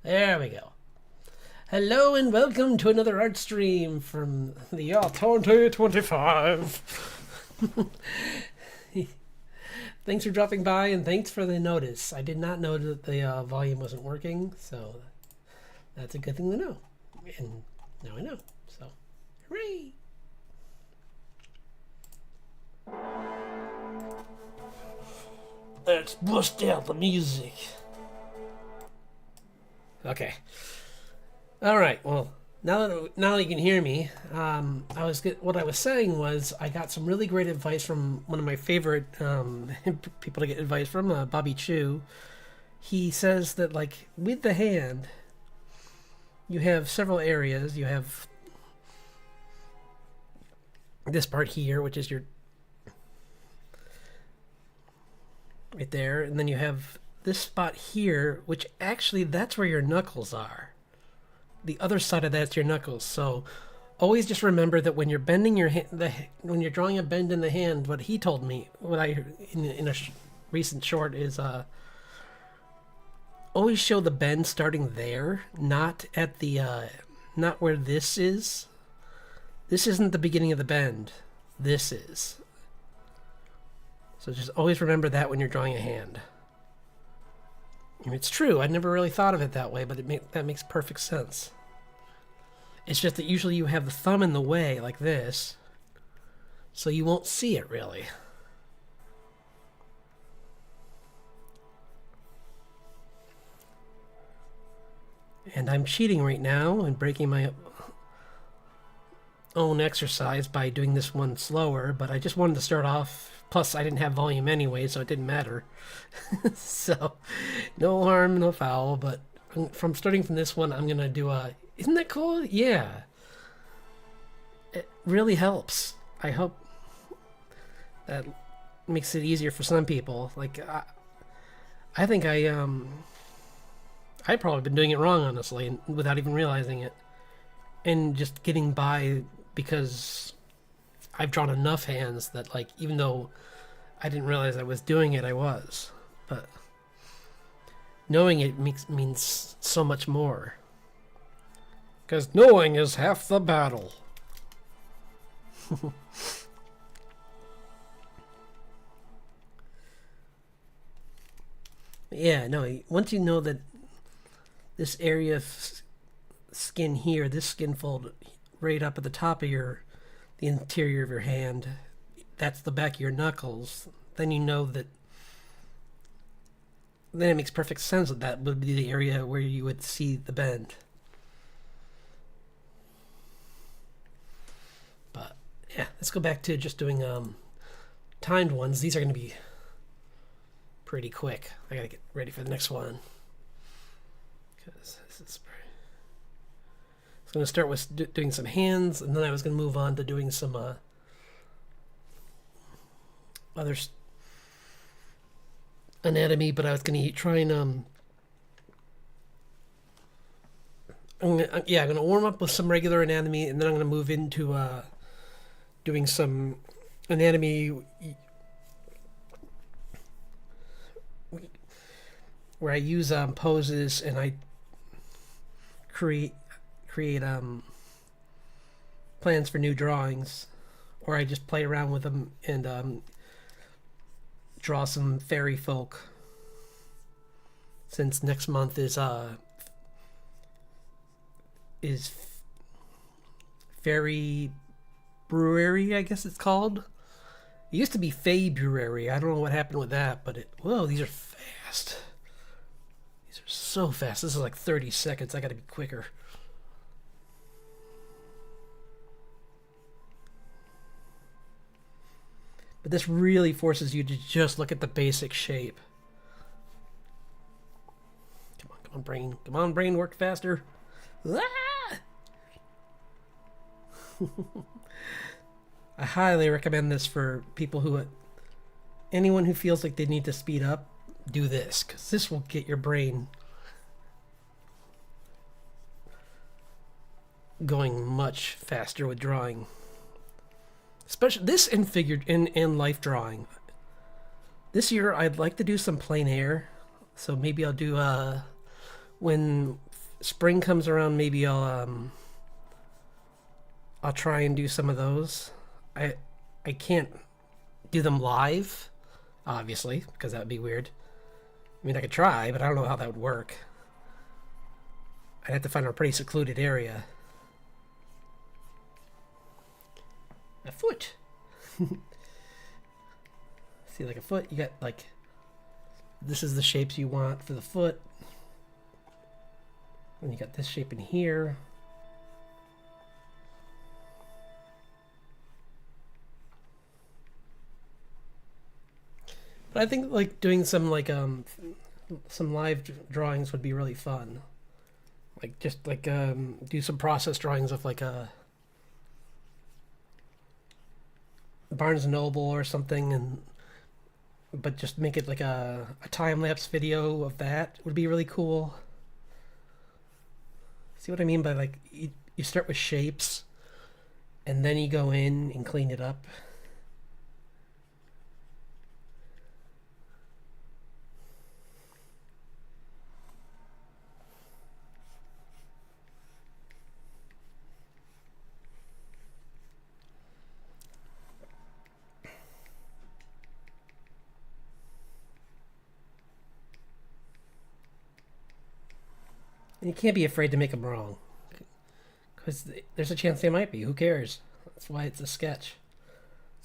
There we go. Hello and welcome to another art stream from the year 2025. Thanks for dropping by and thanks for the notice. I did not know that the volume wasn't working, so that's a good thing to know. And now I know. So, hooray! Let's bust out the music. Okay. All right. Well, now that you can hear me, what I was saying was I got some really great advice from one of my favorite people to get advice from, Bobby Chu. He says that like with the hand, you have several areas. You have this part here, which is your right there, and then you have this spot here, which actually that's where your knuckles are. The other side of that's your knuckles. So always just remember that when you're bending your hand, when you're drawing a bend in the hand, what he told me, what I in a recent short is always show the bend starting there, not at the not where this is. This isn't the beginning of the bend. This is. So just always remember that when you're drawing a hand. It's true. I never really thought of it that way, but that makes perfect sense. It's just that usually you have the thumb in the way like this, so you won't see it really. And I'm cheating right now and breaking my own exercise by doing this one slower, but I just wanted to start off. Plus, I didn't have volume anyway, so it didn't matter. So, no harm, no foul. But from starting from this one, I'm going to do a... Isn't that cool? Yeah. It really helps. I hope that makes it easier for some people. Like, I think I've probably been doing it wrong, honestly, without even realizing it. And just getting by because I've drawn enough hands that, like, even though I didn't realize I was doing it, I was. But knowing it means so much more. Because knowing is half the battle. Yeah, no, once you know that this area of skin here, this skin fold right up at the top of the interior of your hand, that's the back of your knuckles, then you know that, then it makes perfect sense that would be the area where you would see the bend. But yeah, let's go back to just doing timed ones. These are going to be pretty quick. I gotta get ready for the next one because this is I was going to start with doing some hands, and then I was going to move on to doing some other anatomy, but I was going to try and I'm going to warm up with some regular anatomy, and then I'm going to move into doing some anatomy where I use poses and I create plans for new drawings, or I just play around with them and draw some fairy folk. Since next month is Fairy Brewery, I guess it's called. It used to be February. I don't know what happened with that, but whoa, these are fast. These are so fast. This is like 30 seconds. I gotta be quicker. But this really forces you to just look at the basic shape. Come on, brain. Come on, brain, work faster. Ah! I highly recommend this for people anyone who feels like they need to speed up, do this, because this will get your brain going much faster with drawing. Especially this in figured in life drawing. This year I'd like to do some plein air, so maybe I'll do when spring comes around, maybe I'll try and do some of those. I can't do them live, obviously, because that would be weird. I mean, I could try, but I don't know how that would work. I'd have to find a pretty secluded area. A foot. See, like a foot, you got like, this is the shapes you want for the foot. And you got this shape in here. But I think like doing some like some live drawings would be really fun. Like just like do some process drawings of like a Barnes and Noble or something, and but just make it like a time-lapse video of that would be really cool. See what I mean by like you start with shapes and then you go in and clean it up. And you can't be afraid to make them wrong, because there's a chance they might be. Who cares? That's why it's a sketch.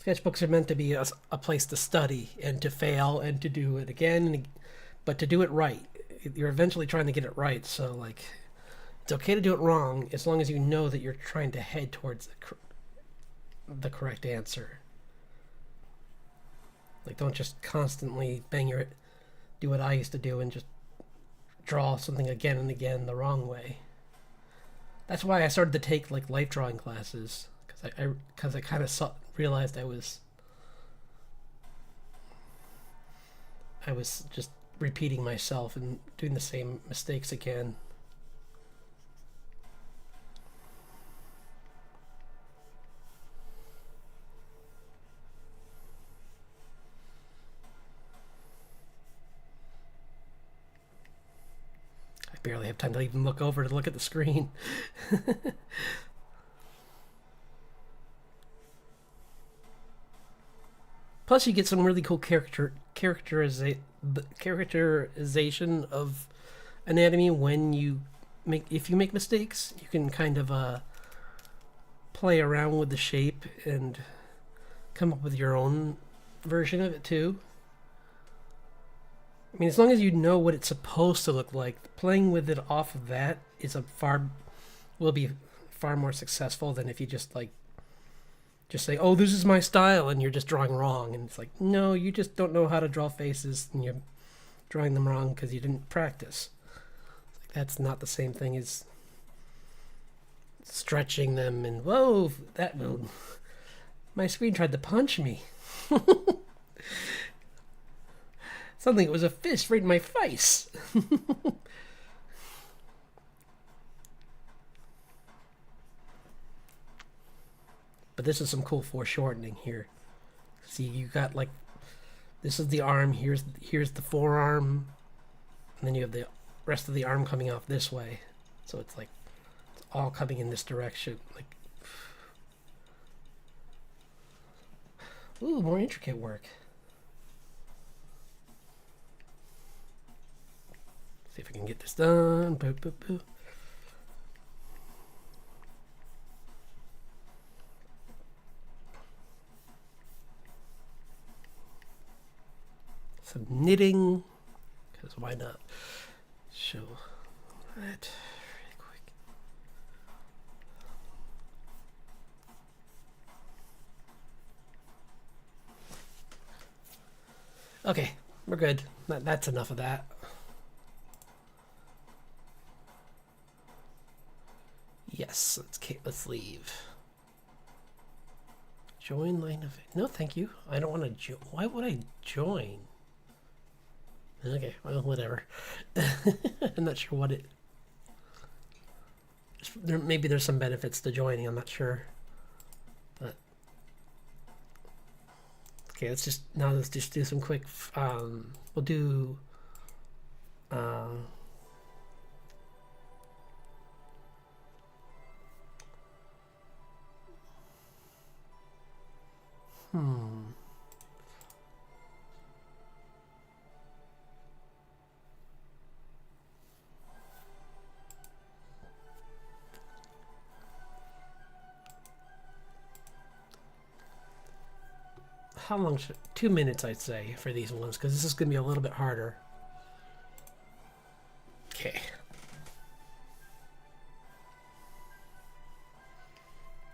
Sketchbooks are meant to be a place to study and to fail and to do it again, but to do it right. You're eventually trying to get it right, so like it's okay to do it wrong as long as you know that you're trying to head towards the correct answer. Like, don't just constantly do what I used to do and just draw something again and again the wrong way. That's why I started to take like life drawing classes, because I kind of realized I was just repeating myself and doing the same mistakes again. I barely have time to even look over to look at the screen. Plus, you get some really cool characterization of anatomy when you if you make mistakes. You can kind of play around with the shape and come up with your own version of it too. I mean, as long as you know what it's supposed to look like, playing with it off of that will be far more successful than if you just say, "Oh, this is my style," and you're just drawing wrong. And it's like, no, you just don't know how to draw faces, and you're drawing them wrong because you didn't practice. That's not the same thing as stretching them and whoa, my screen tried to punch me. Something, it was a fist right in my face. But this is some cool foreshortening here. See, you got like, this is the arm, here's the forearm, and then you have the rest of the arm coming off this way. So it's like, it's all coming in this direction. Like, ooh, more intricate work. See if I can get this done. Boo, boo, boo. Some knitting, because why not? Show that really quick. Okay, we're good. That's enough of that. Yes, let's leave. Join line of... No, thank you. I don't want to join. Why would I join? Okay, well, whatever. I'm not sure what it... Maybe there's some benefits to joining, I'm not sure. But... Okay, let's just do some quick... we'll do... how long should 2 minutes I'd say for these ones, because this is going to be a little bit harder. Okay.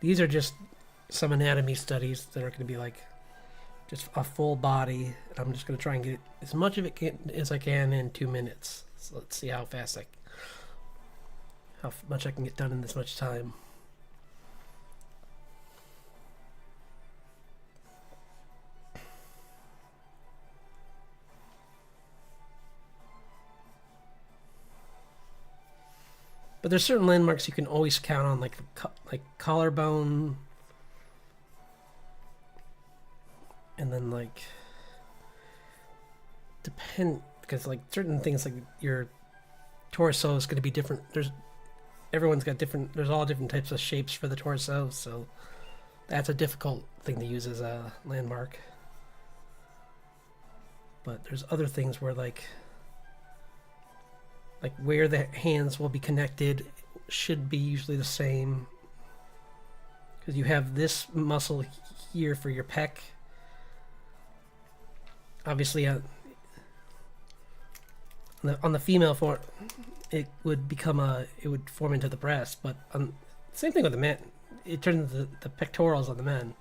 These are just some anatomy studies that are going to be like just a full body. I'm just going to try and get as much of it as I can in 2 minutes. So let's see how much I can get done in this much time. But there's certain landmarks you can always count on, like collarbone, and then like because like certain things like your torso is going to be different. There's all different types of shapes for the torso, so that's a difficult thing to use as a landmark. But there's other things where like where the hands will be connected should be usually the same, because you have this muscle here for your pec. Obviously on the female form it would form into the breast, but same thing with the men. It turns into the pectorals on the men.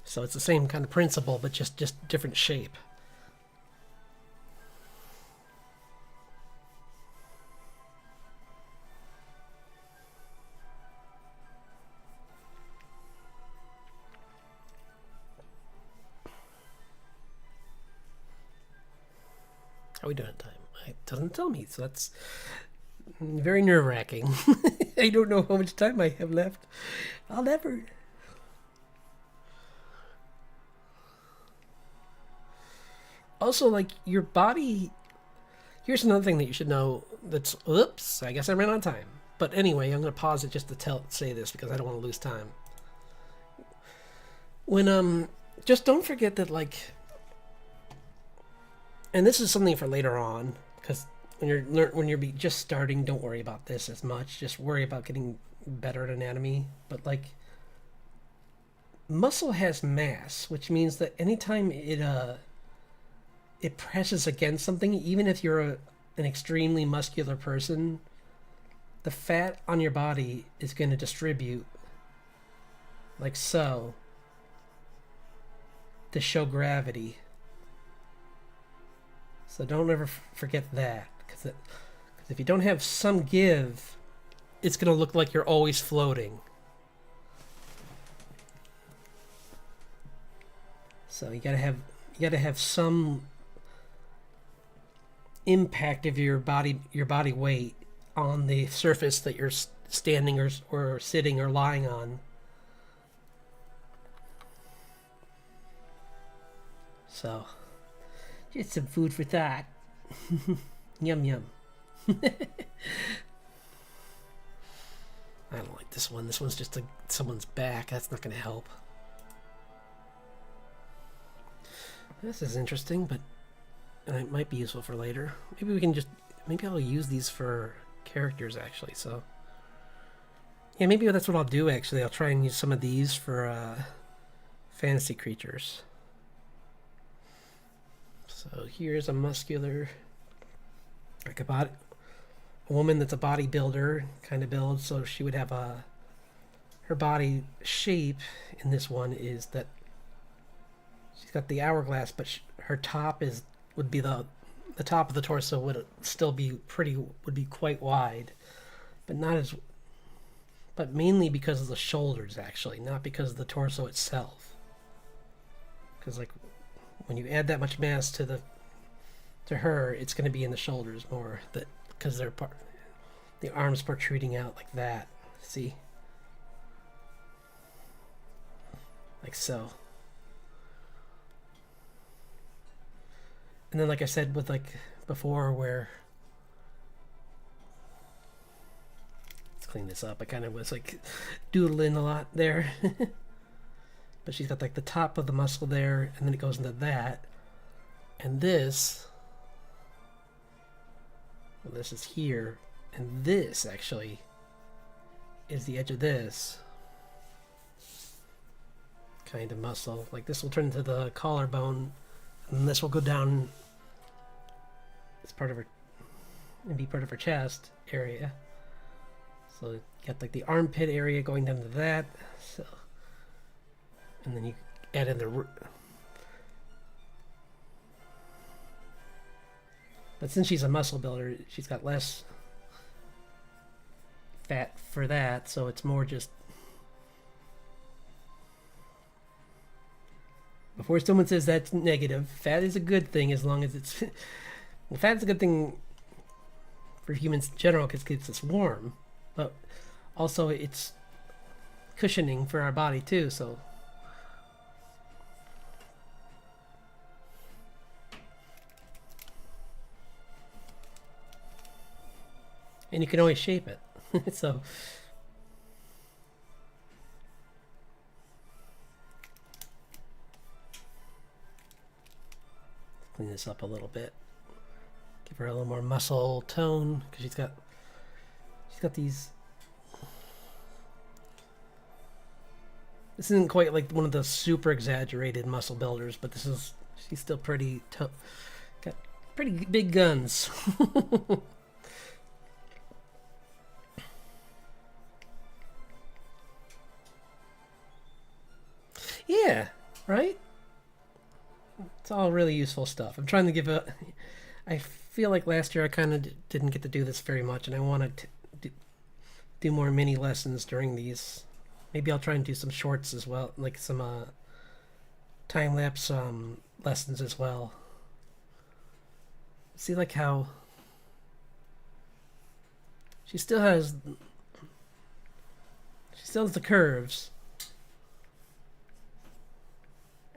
So it's the same kind of principle, but just different shape. How are we doing on time? It doesn't tell me, so that's very nerve-wracking. I don't know how much time I have left. I'll never... Also, like, your body... Here's another thing that you should know that's... Oops, I guess I ran out of time. But anyway, I'm going to pause it just to say this, because I don't want to lose time. When, just don't forget that, like... And this is something for later on, because when you're just starting, don't worry about this as much. Just worry about getting better at anatomy. But like, muscle has mass, which means that anytime it presses against something, even if you're an extremely muscular person, the fat on your body is going to distribute like so to show gravity. So don't ever forget that, because if you don't have some give, it's going to look like you're always floating. So you gotta have some impact of your body weight on the surface that you're standing or sitting or lying on. So. Just some food for thought. Yum yum. I don't like this one. This one's just someone's back. That's not going to help. This is interesting, but it might be useful for later. Maybe I'll use these for characters actually. So yeah, maybe that's what I'll do actually. I'll try and use some of these for fantasy creatures. So here's a muscular, like a woman that's a bodybuilder kind of build. So she would have her body shape in this one is that she's got the hourglass, but her top would be the top of the torso would still be would be quite wide, but mainly because of the shoulders actually, not because of the torso itself. Because like, when you add that much mass to her, it's going to be in the shoulders more, because the arms protruding out like that. See, like so. And then, like I said, with like before, where let's clean this up. I kind of was like doodling a lot there. But she's got like the top of the muscle there, and then it goes into that. And this is here, and this actually is the edge of this. kind of muscle. Like this will turn into the collarbone, and this will go down as part of her and be part of her chest area. So you got like the armpit area going down to that. So, and then you add in the. But since she's a muscle builder, she's got less fat for that, so it's more just. Before someone says that's negative, fat is a good thing as long as it's. Well, fat's a good thing for humans in general because it keeps us warm, but also it's cushioning for our body too, so. And you can always shape it. So. Clean this up a little bit. Give her a little more muscle tone because she's got these. This isn't quite like one of the super exaggerated muscle builders, but she's still pretty tough. Got pretty big guns. Yeah, right? It's all really useful stuff. I'm trying to give a. I feel like last year I kind of didn't get to do this very much, and I wanted to do more mini lessons during these. Maybe I'll try and do some shorts as well, like some time lapse lessons as well. See, like how she still has the curves.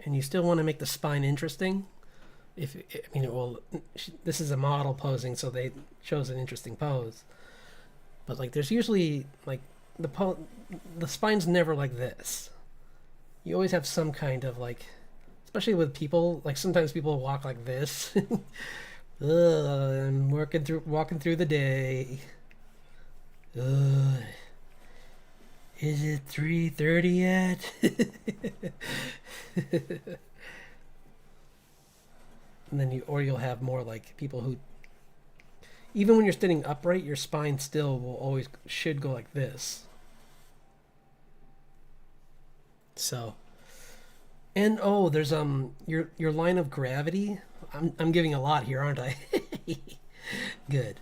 And you still want to make the spine interesting. This is a model posing, so they chose an interesting pose. But like, there's usually like the spine's never like this. You always have some kind of like, especially with people. Like sometimes people walk like this. I'm walking through the day. Is it 3:30 yet? And then you'll have more like people who, even when you're sitting upright, your spine still should go like this. So, and there's your line of gravity. I'm giving a lot here, aren't I? Good.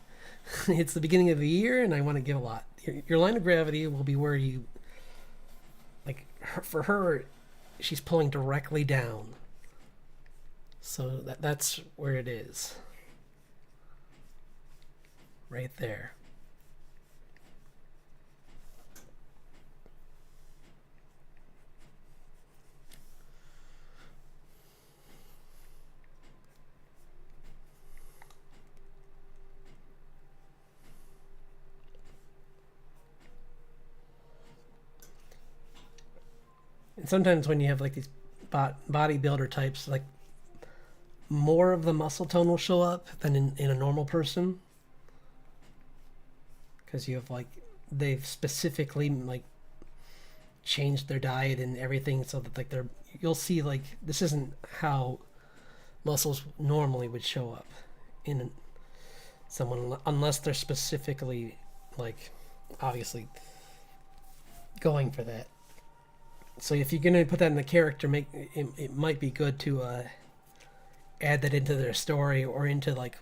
It's the beginning of the year, and I want to give a lot. Your line of gravity will be where you, like, for her, she's pulling directly down. So that's where it is. Right there. And sometimes when you have like these bodybuilder types, like more of the muscle tone will show up than in a normal person, because you have like they've specifically like changed their diet and everything so that like you'll see like this isn't how muscles normally would show up in someone unless they're specifically like obviously going for that. So if you're gonna put that in the character, it might be good to add that into their story or into like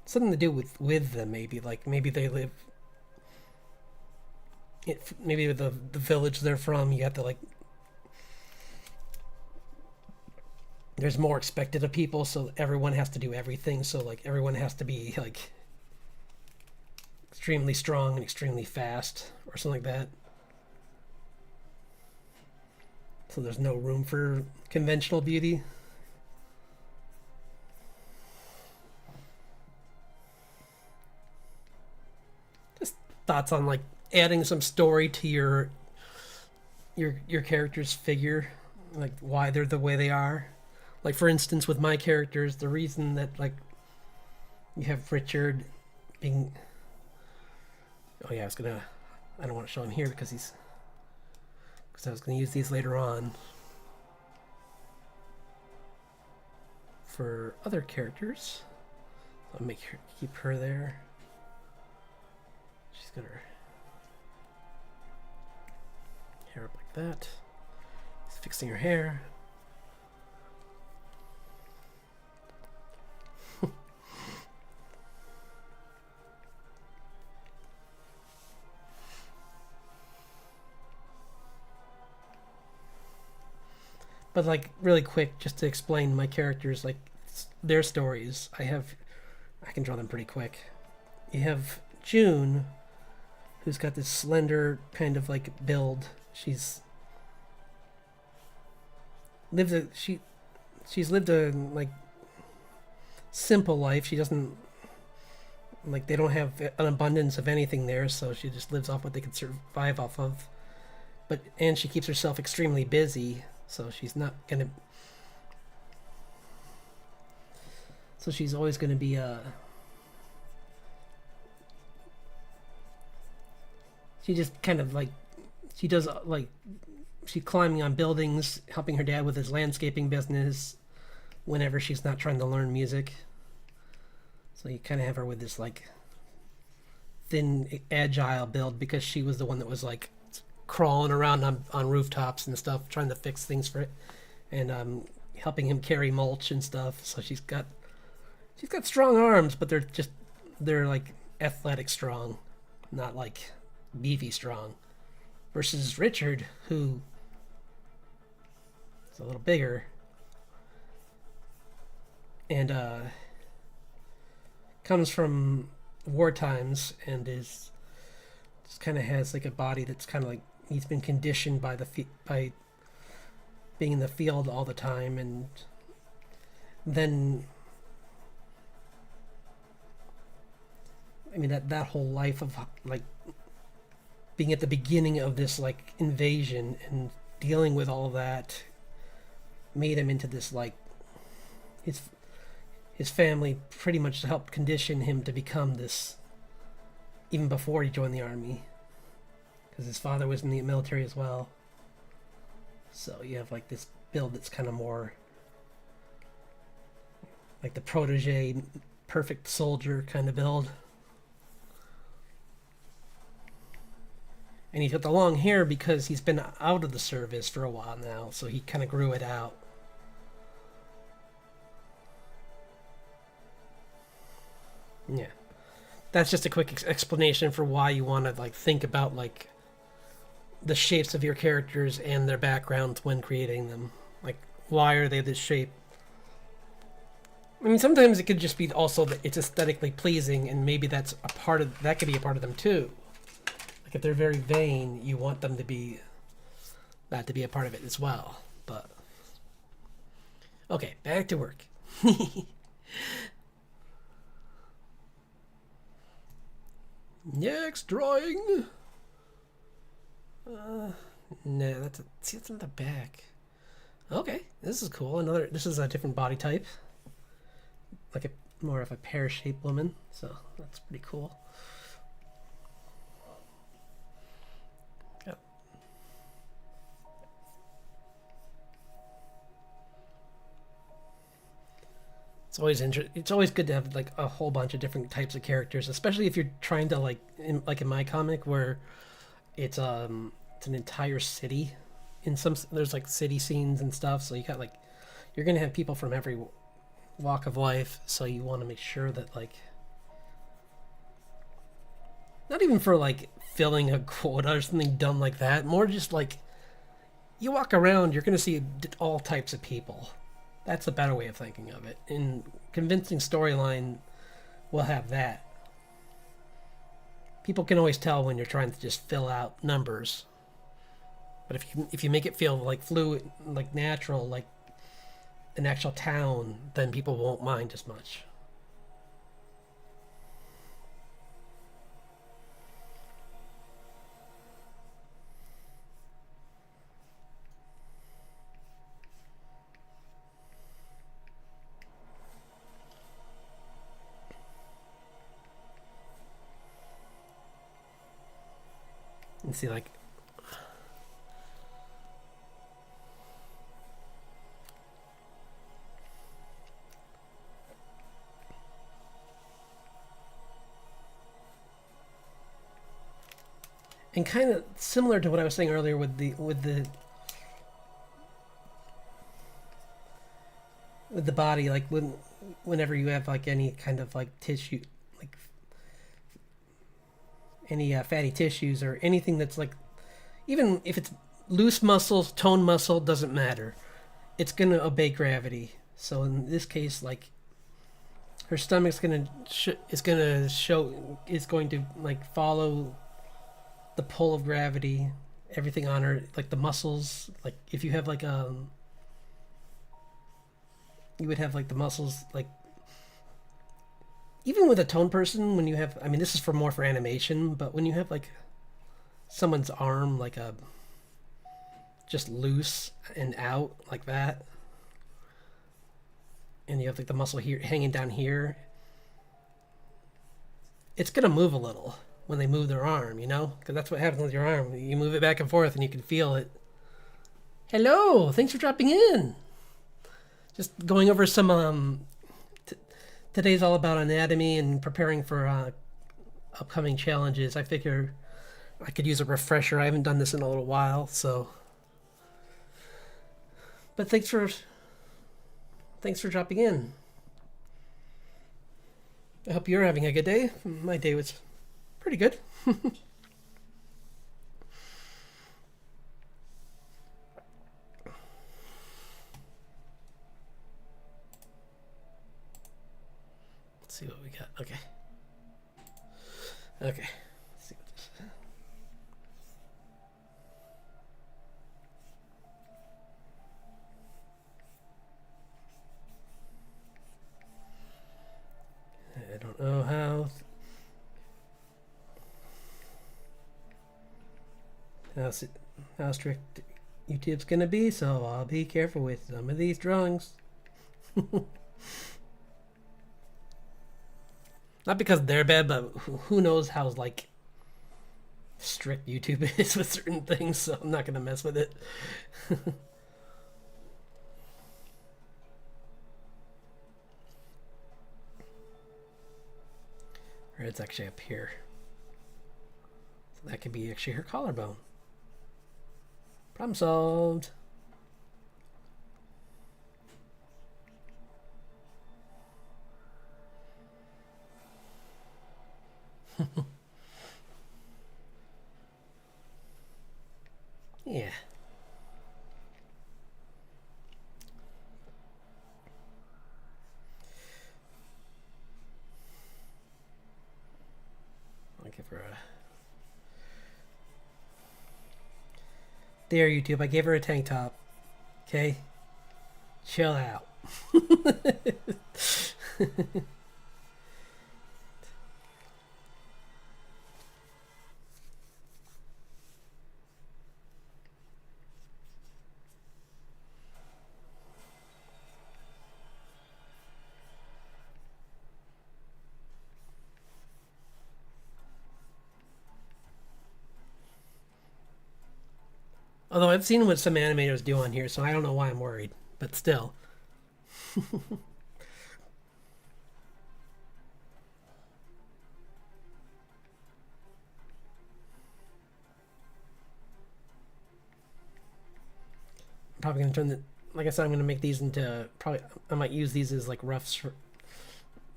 something to do with them. Maybe like maybe they live. Maybe the village they're from, you have to like. There's more expected of people, so everyone has to do everything. So like everyone has to be like extremely strong and extremely fast, or something like that. So there's no room for conventional beauty. Just thoughts on like adding some story to your character's figure, like why they're the way they are. Like for instance, with my characters, the reason that like you have Richard being. Oh yeah, I don't want to show him here because he's because I was going to use these later on for other characters. I'll keep her there. She's got her hair up like that. He's fixing her hair. But like really quick, just to explain my characters, like their stories, I can draw them pretty quick. You have June, who's got this slender kind of like build. She's lived a like simple life. She doesn't like, they don't have an abundance of anything there, so she just lives off what they can survive off of. And she keeps herself extremely busy, so she's not gonna. So she's always gonna be she just kind of like, she does like, she's climbing on buildings, helping her dad with his landscaping business whenever she's not trying to learn music. So you kind of have her with this like thin, agile build, because she was the one that was like crawling around on rooftops and stuff, trying to fix things for it, and helping him carry mulch and stuff. So she's got strong arms, but they're like athletic strong, not like beefy strong. Versus Richard, who is a little bigger and comes from war times and just kind of has like a body that's kind of like, he's been conditioned by by being in the field all the time, and then I mean that whole life of like being at the beginning of this like invasion and dealing with all that made him into this like, his family pretty much helped condition him to become this, even before he joined the army, because his father was in the military as well. So you have like this build that's kind of more like the protege, perfect soldier kind of build. And he's got the long hair because he's been out of the service for a while now, so he kind of grew it out. Yeah, that's just a quick explanation for why you want to like think about like the shapes of your characters and their backgrounds when creating them. Like, why are they this shape? I mean, sometimes it could just be also that it's aesthetically pleasing, and maybe that could be a part of them too. Like if they're very vain, you want them to be that to be a part of it as well. But okay, back to work. Next drawing. No, that's in the back. Okay, this is cool. This is a different body type, like more of a pear-shaped woman. So that's pretty cool. Yep. It's always good to have like a whole bunch of different types of characters, especially if you're trying to like in my comic where it's an entire city. There's like city scenes and stuff, so you're gonna have people from every walk of life, so you want to make sure that like, not even for like filling a quota or something dumb like that, more just like you walk around, you're gonna see all types of people. That's a better way of thinking of it. In convincing storyline, we'll have that. People can always tell when you're trying to just fill out numbers. But if you make it feel like fluid, like natural, like an actual town, then people won't mind as much. And see, like, And kind of similar to what I was saying earlier with the body, like whenever you have like any kind of like tissue, like any fatty tissues or anything that's like, even if it's loose muscles, tone muscle, doesn't matter. It's gonna obey gravity. So in this case, like her stomach's gonna is going to like follow the pull of gravity. Everything on her, like the muscles, like if you have like you would have like the muscles like even with a tone person when you have, I mean this is for more for animation, but when you have like someone's arm like a just loose and out like that, and you have like the muscle here hanging down here, it's gonna move a little when they move their arm, you know, because that's what happens with your arm. You move it back and forth and you can feel it. Hello, thanks for dropping in. Just going over some today's all about anatomy and preparing for upcoming challenges. I figure I could use a refresher. I haven't done this in a little while, so. But thanks for dropping in. I hope you're having a good day. My day was pretty good. Let's see what we got. Okay. Let's see what this is. I don't know how strict YouTube's gonna be, so I'll be careful with some of these drawings. Not because they're bad, but who knows how like strict YouTube is with certain things, so I'm not gonna mess with it. Or it's actually up here. So that could be actually her collarbone. Problem solved. Yeah. I'll give her a... There, YouTube, I gave her a tank top. Okay? Chill out. Although I've seen what some animators do on here, so I don't know why I'm worried. But still. I'm probably going to turn the... Like I said, I'm going to make these into... Probably, I might use these as like rough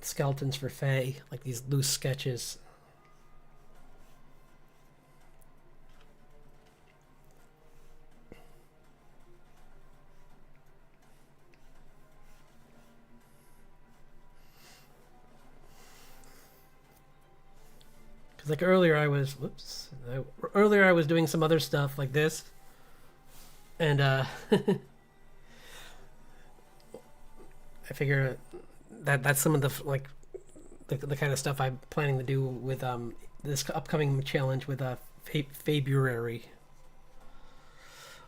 skeletons for Faye. Like these loose sketches. Like earlier I was doing some other stuff like this, and I figure that's some of the like the kind of stuff I'm planning to do with this upcoming challenge with February.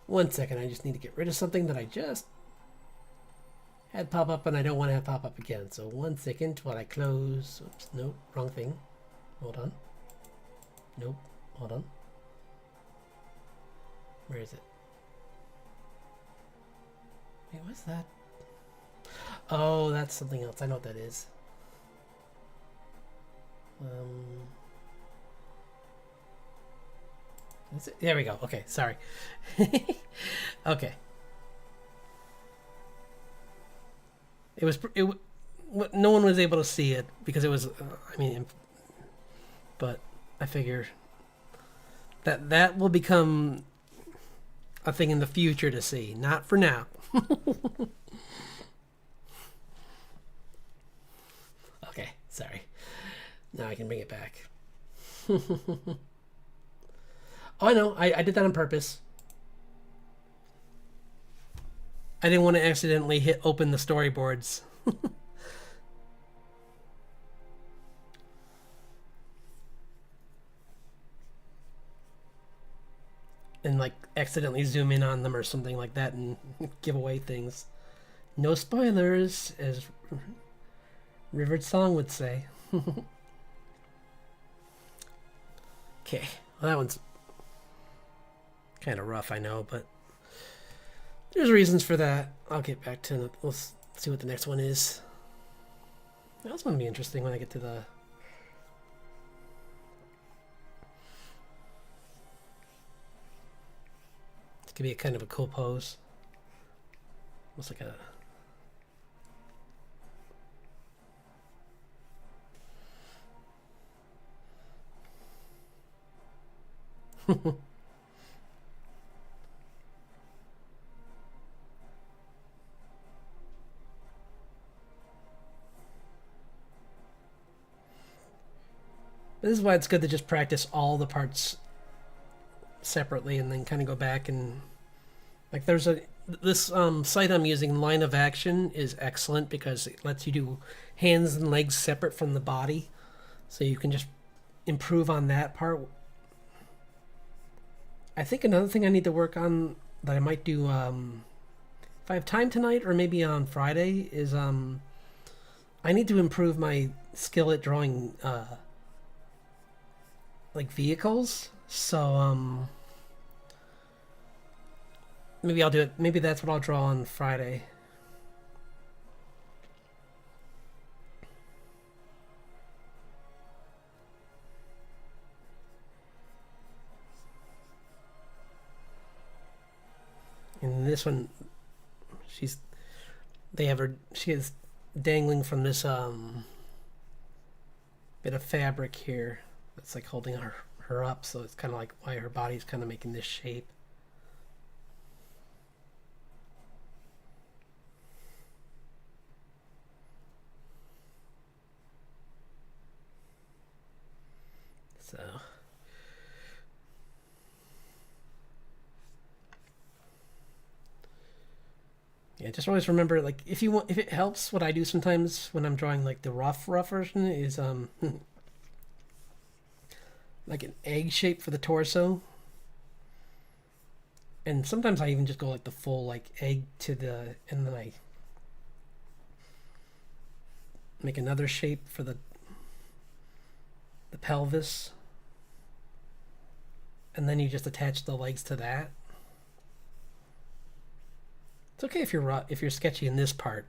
1 second, I just need to get rid of something that I just had pop up and I don't want to have pop up again. So 1 second while I close. Oops, nope, wrong thing. Hold on. Nope. Hold on. Where is it? Wait, what's that? Oh, that's something else. I know what that is. There we go. Okay, sorry. Okay. It was no one was able to see it because it was I mean, but I figure that will become a thing in the future to see, not for now. Okay, sorry. Now I can bring it back. Oh, I know. I did that on purpose. I didn't want to accidentally hit open the storyboards. And like accidentally zoom in on them or something like that and give away things. No spoilers, as Rivered Song would say. Okay, well that one's kind of rough, I know, but there's reasons for that. I'll get back to it. We'll see what the next one is. That's going to be interesting when I get to the... It's going to be a kind of a cool pose. Almost like a... This is why it's good to just practice all the parts separately and then kind of go back and like there's this site I'm using, Line of Action, is excellent because it lets you do hands and legs separate from the body, so you can just improve on that part. I think another thing I need to work on that I might do if I have time tonight or maybe on Friday is I need to improve my skill at drawing like vehicles. So maybe I'll do it. Maybe that's what I'll draw on Friday. And this one, she is dangling from this bit of fabric here. It's like holding her up, so it's kind of like why her body's kind of making this shape. So yeah, just always remember, like, if it helps, what I do sometimes when I'm drawing like the rough version is like an egg shape for the torso. And sometimes I even just go like the full like egg to the, and then I make another shape for the pelvis. And then you just attach the legs to that. It's okay if you're sketchy in this part,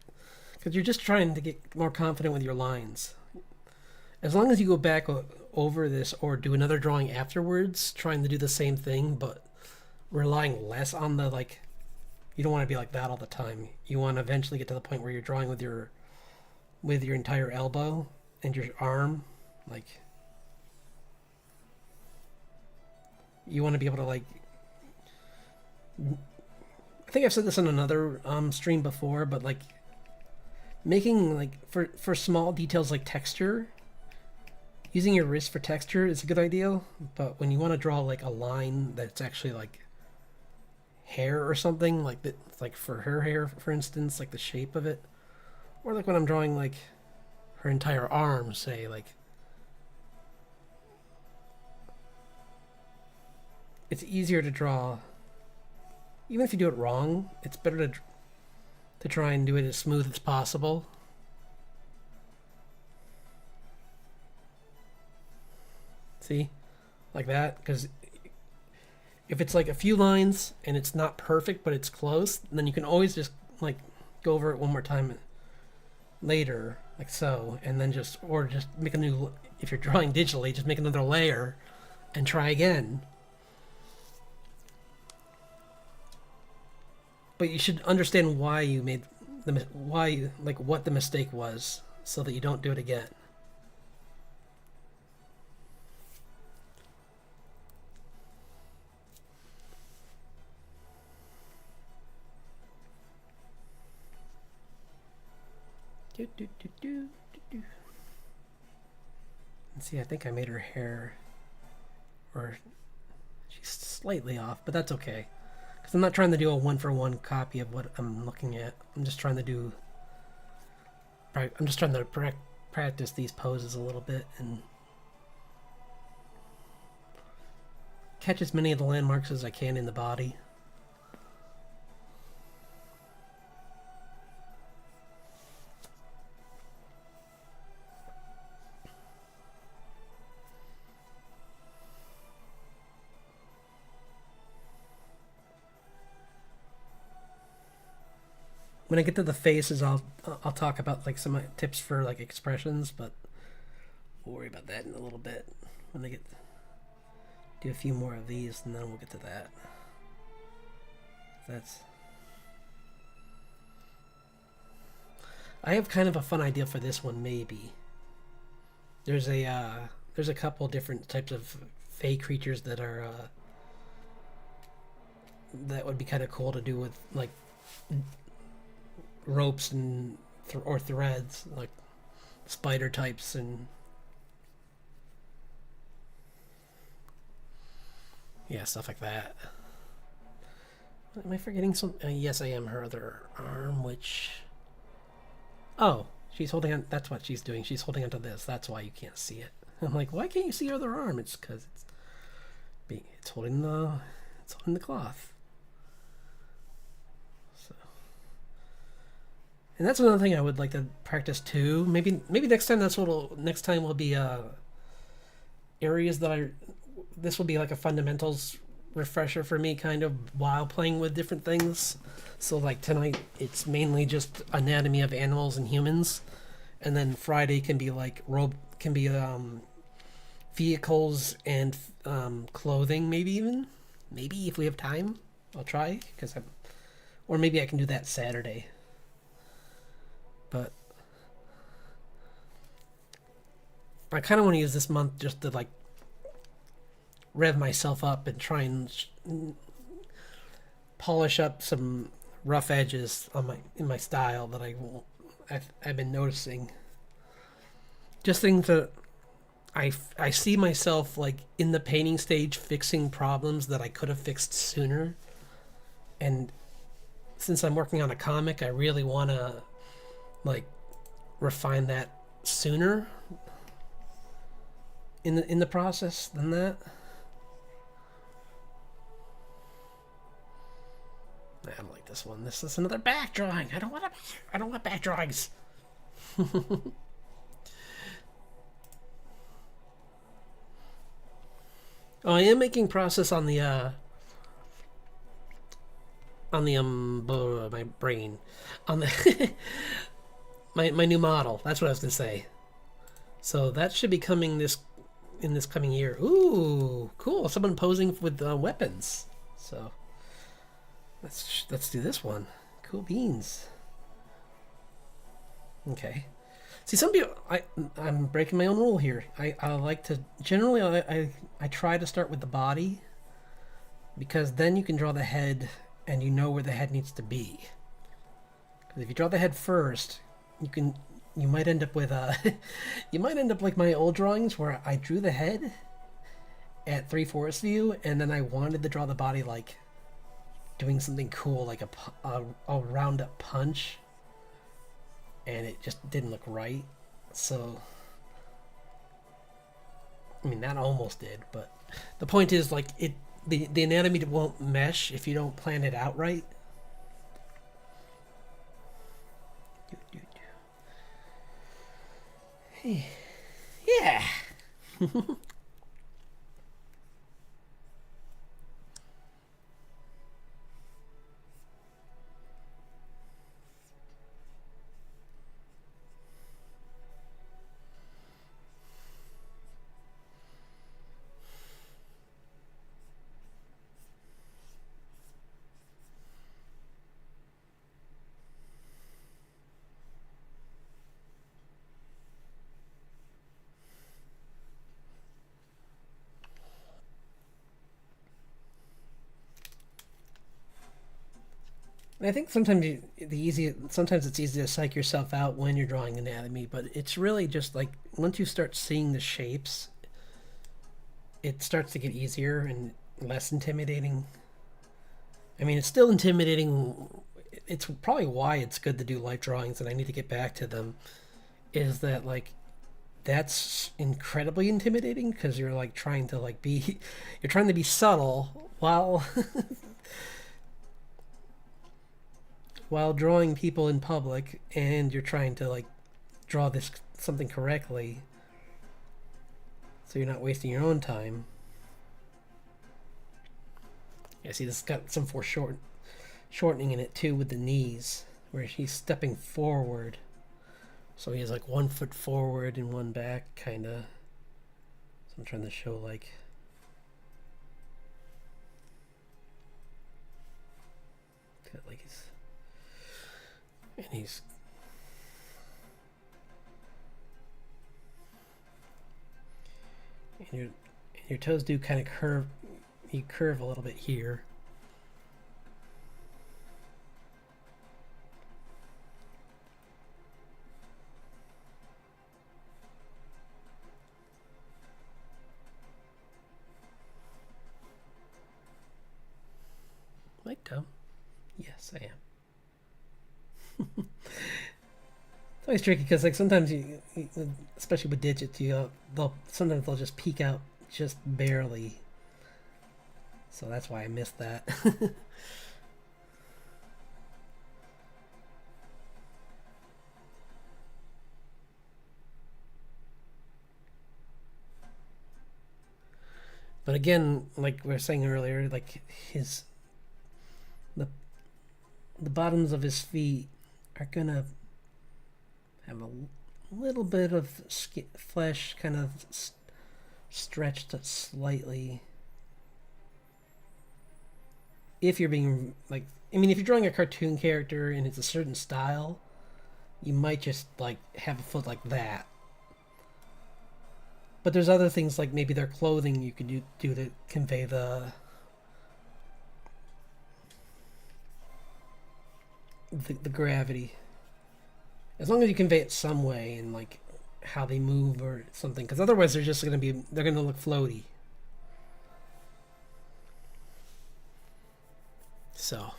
because you're just trying to get more confident with your lines. As long as you go back over this or do another drawing afterwards, trying to do the same thing, but relying less on the, like, you don't want to be like that all the time. You want to eventually get to the point where you're drawing with your entire elbow and your arm. Like, you want to be able to, like, I think I've said this on another stream before, but like making, like, for small details like texture, using your wrist for texture is a good idea. But when you want to draw like a line that's actually like hair or something, like that, like for her hair, for instance, like the shape of it, or like when I'm drawing like her entire arm, say, like, it's easier to draw. Even if you do it wrong, it's better to try and do it as smooth as possible. See? Like that. Because if it's like a few lines and it's not perfect but it's close, then you can always just like go over it one more time later, like so, and then just make a new, if you're drawing digitally, just make another layer and try again. but you should understand why you made why, like, what the mistake was, so that you don't do it again. Do, do, do, do, do, do. And see, I think I made her hair, or she's slightly off, but that's okay. Because I'm not trying to do a one-for-one copy of what I'm looking at. I'm just trying to practice these poses a little bit and catch as many of the landmarks as I can in the body. When I get to the faces, I'll talk about like some tips for like expressions, but we'll worry about that in a little bit when I get do a few more of these, and then we'll get to that. I have kind of a fun idea for this one. Maybe there's a couple different types of fey creatures that are that would be kind of cool to do with like ropes and or threads, like spider types and yeah, stuff like that. Am I forgetting some? Yes, I am. Her other arm, which oh, she's holding on. That's what she's doing. She's holding onto this. That's why you can't see it. I'm like, why can't you see her other arm? It's because it's holding the cloth. And that's another thing I would like to practice too. Maybe next time next time will be areas that this will be like a fundamentals refresher for me, kind of, while playing with different things. So like tonight it's mainly just anatomy of animals and humans, and then Friday can be like vehicles and clothing, maybe if we have time. I'll try or maybe I can do that Saturday. But I kind of want to use this month just to like rev myself up and try and polish up some rough edges in my style that I've been noticing. Just things that I see myself like in the painting stage fixing problems that I could have fixed sooner. And since I'm working on a comic, I really want to like refine that sooner in the process than that. I don't like this one. This is another back drawing. I don't want back drawings. Oh, I am making process on the my brain on the my new model. That's what I was gonna say. So that should be coming in this coming year. Ooh, cool! Someone posing with weapons. So let's do this one. Cool beans. Okay. See, some people, I'm breaking my own rule here. I like to generally I try to start with the body, because then you can draw the head and you know where the head needs to be. Because if you draw the head first, you might end up with you might end up like my old drawings where I drew the head at 3/4 view, and then I wanted to draw the body like doing something cool, like a round up punch, and it just didn't look right. So I mean, that almost did, but the point is, like, the anatomy won't mesh if you don't plan it out right. Yeah. And I think sometimes it's easy to psych yourself out when you're drawing anatomy, but it's really just like once you start seeing the shapes, it starts to get easier and less intimidating. I mean, it's still intimidating. It's probably why it's good to do life drawings, and I need to get back to them. Is that like that's incredibly intimidating because you're like trying to like be, you're trying to be subtle while while drawing people in public, and you're trying to like draw this something correctly, so you're not wasting your own time. Yeah, see, this got some shortening in it too with the knees, where he's stepping forward. So he has like 1 foot forward and one back, kind of. So I'm trying to show like. Like he's. And your toes do kind of curve. You curve a little bit here. Like dumb? Yes, I am. It's always tricky because like sometimes you, especially with digits, sometimes they'll just peek out just barely. So that's why I missed that. But again, like we were saying earlier, like the bottoms of his feet are gonna have a little bit of flesh kind of stretched slightly. If you're being like, I mean, if you're drawing a cartoon character and it's a certain style, you might just like have a foot like that. But there's other things like maybe their clothing you could do to convey the gravity. As long as you convey it some way and like how they move or something, because otherwise they're just they're gonna look floaty. So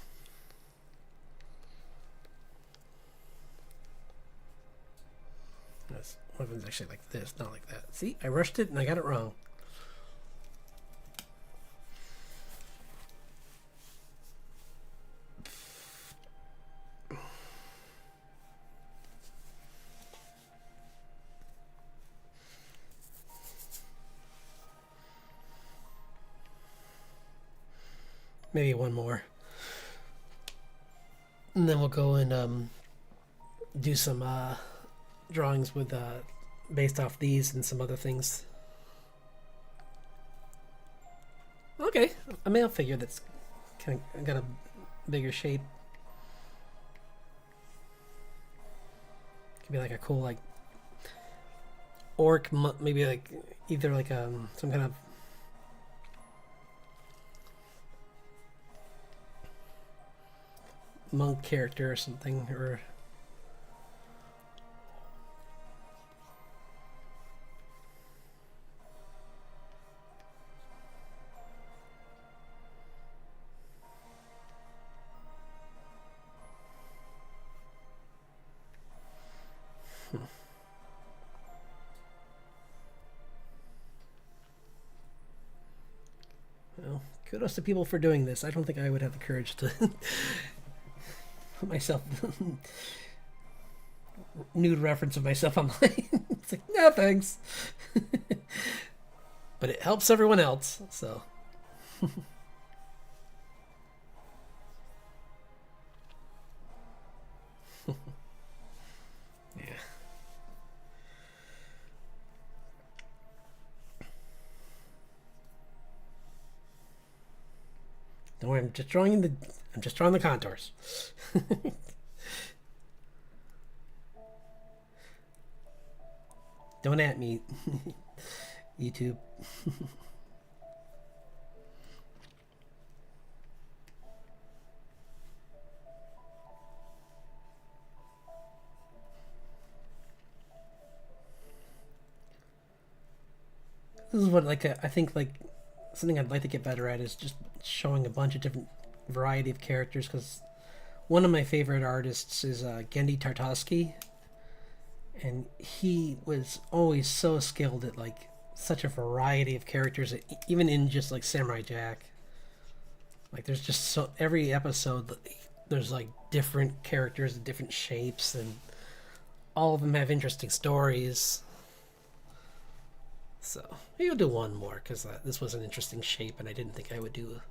one of them's actually like this, not like that. See, I rushed it and I got it wrong. Maybe one more. And then we'll go and do some drawings with based off these and some other things. Okay, a male figure that's kind of got a bigger shape. Could be like a cool like orc, maybe like either like some kind of monk character or something, or well, kudos to people for doing this. I don't think I would have the courage to put myself nude reference of myself online. It's like, no thanks. But it helps everyone else, so. Yeah. Don't worry, I'm just drawing the contours. Don't at me, YouTube. This is what I think like something I'd like to get better at is just showing a bunch of different variety of characters because one of my favorite artists is Gendy Tartakovsky, and he was always so skilled at like such a variety of characters, even in just like Samurai Jack. Like there's just so every episode there's like different characters and different shapes, and all of them have interesting stories. So maybe I'll do one more because this was an interesting shape, and I didn't think I would do.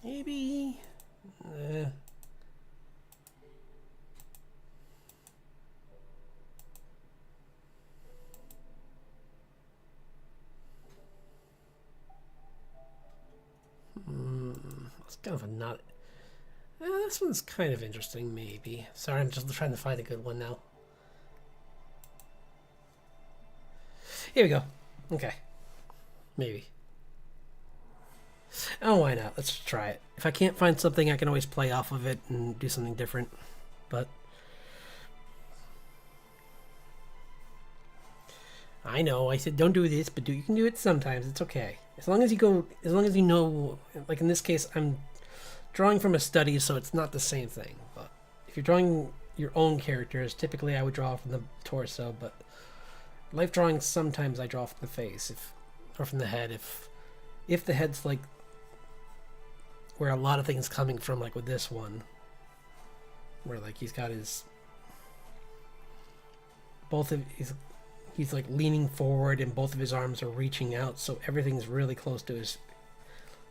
Maybe. It's kind of a not. This one's kind of interesting, maybe. Sorry, I'm just trying to find a good one now. Here we go. Okay. Maybe. Oh, why not? Let's try it. If I can't find something, I can always play off of it and do something different. But I know I said don't do this, but you can do it sometimes. It's okay. As long as you know, like in this case, I'm drawing from a study, so it's not the same thing. But if you're drawing your own characters, typically I would draw from the torso, but life drawing sometimes I draw from the face, or from the head. If the head's like where a lot of things coming from, like with this one, where like he's got he's like leaning forward and both of his arms are reaching out, so everything's really close to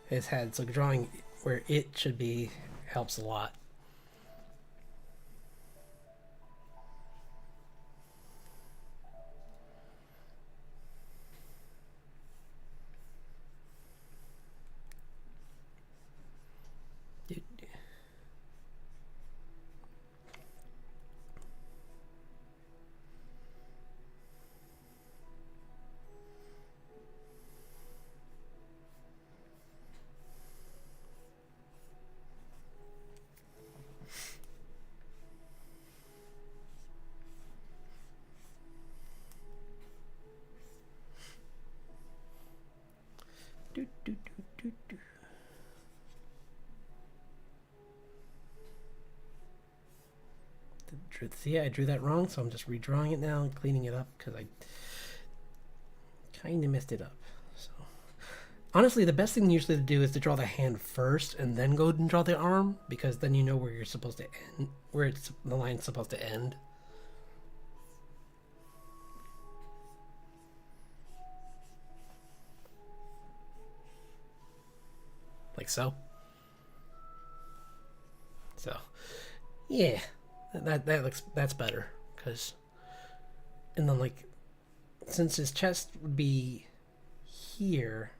his head. So drawing where it should be helps a lot. See, I drew that wrong, so I'm just redrawing it now and cleaning it up because I kind of messed it up. So, honestly, the best thing usually to do is to draw the hand first and then go and draw the arm, because then you know where you're supposed to end, where the line's supposed to end. Like so. So, yeah. That's better, because and then like since his chest would be here,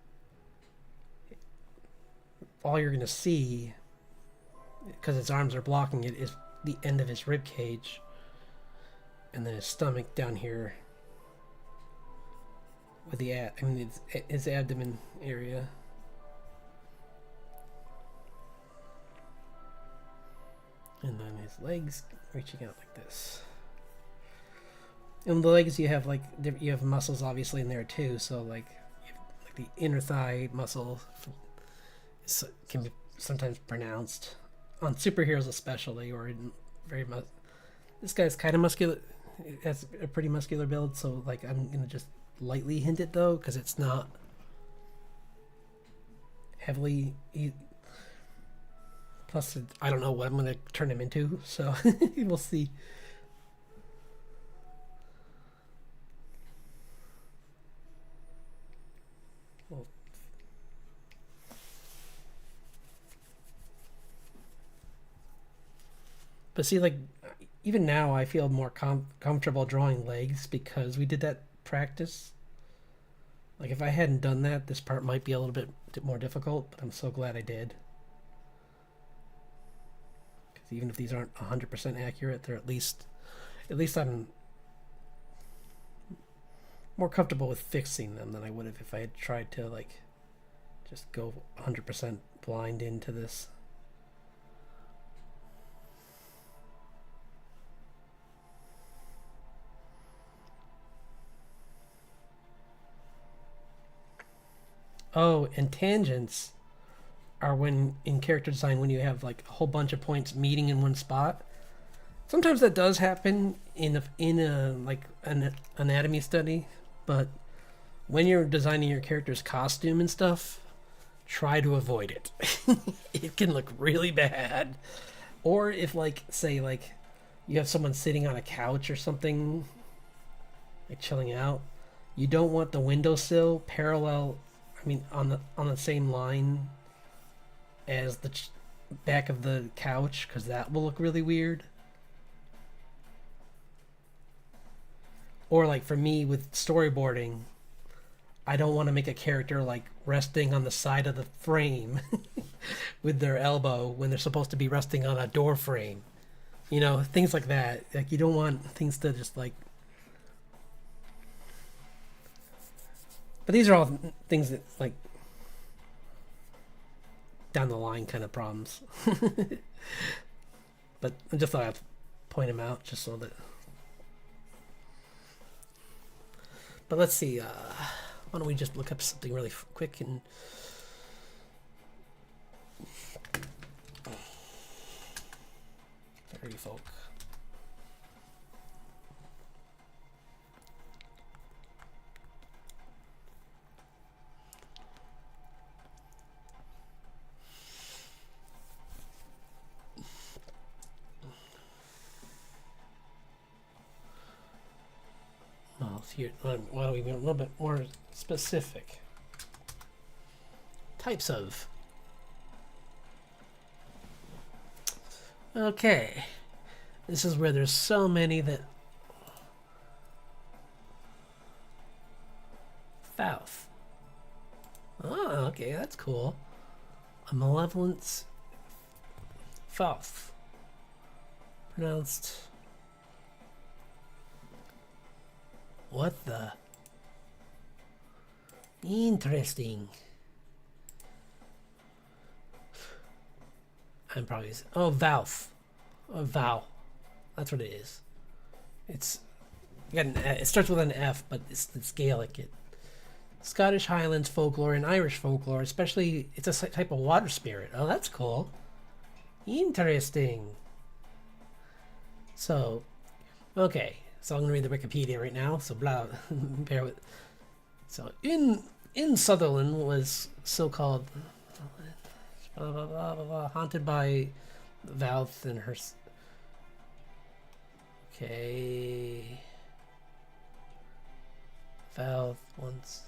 all you're gonna see, because his arms are blocking it, is the end of his rib cage, and then his stomach down here with his abdomen area. And then his legs reaching out like this. And the legs, you have muscles obviously in there too. So like the inner thigh muscle can be sometimes pronounced on superheroes, especially, or in very much. This guy's kind of muscular. Has a pretty muscular build. So like I'm gonna just lightly hint it though, because it's not heavily. Plus, I don't know what I'm going to turn him into, so we'll see. Well, but see, like, even now I feel more comfortable drawing legs because we did that practice. Like, if I hadn't done that, this part might be a little bit more difficult, but I'm so glad I did. even if these aren't 100% accurate, they're at least I'm more comfortable with fixing them than I would have if I had tried to like just go 100% blind into this. Oh, and tangents are when in character design when you have like a whole bunch of points meeting in one spot. Sometimes that does happen in a like an anatomy study, but when you're designing your character's costume and stuff, try to avoid it. It can look really bad. Or if like say like you have someone sitting on a couch or something like chilling out, you don't want the windowsill parallel, I mean on the same line as the back of the couch, because that will look really weird. Or like for me with storyboarding, I don't want to make a character like resting on the side of the frame with their elbow when they're supposed to be resting on a door frame. You know, things like that. Like you don't want things to just like. But these are all things that like down the line kind of problems. But I just thought I'd point them out just so that. But let's see. Why don't we just look up something really quick and. There you folk. Well, here, why don't we be a little bit more specific? Types of. Okay. This is where there's so many that. Fouth. Oh, okay, that's cool. A malevolence. Fouth. Pronounced. What the? Interesting. I'm probably. Oh, Valve. Oh, Vow. That's what it is. It's. It starts with an F, but it's Gaelic. Scottish Highlands folklore and Irish folklore, especially. It's a type of water spirit. Oh, that's cool. Interesting. So. Okay. So I'm gonna read the Wikipedia right now. So blah, bear with. So in Sutherland was so-called blah, blah, blah, blah, blah, haunted by Valve and her. Okay. Valve once.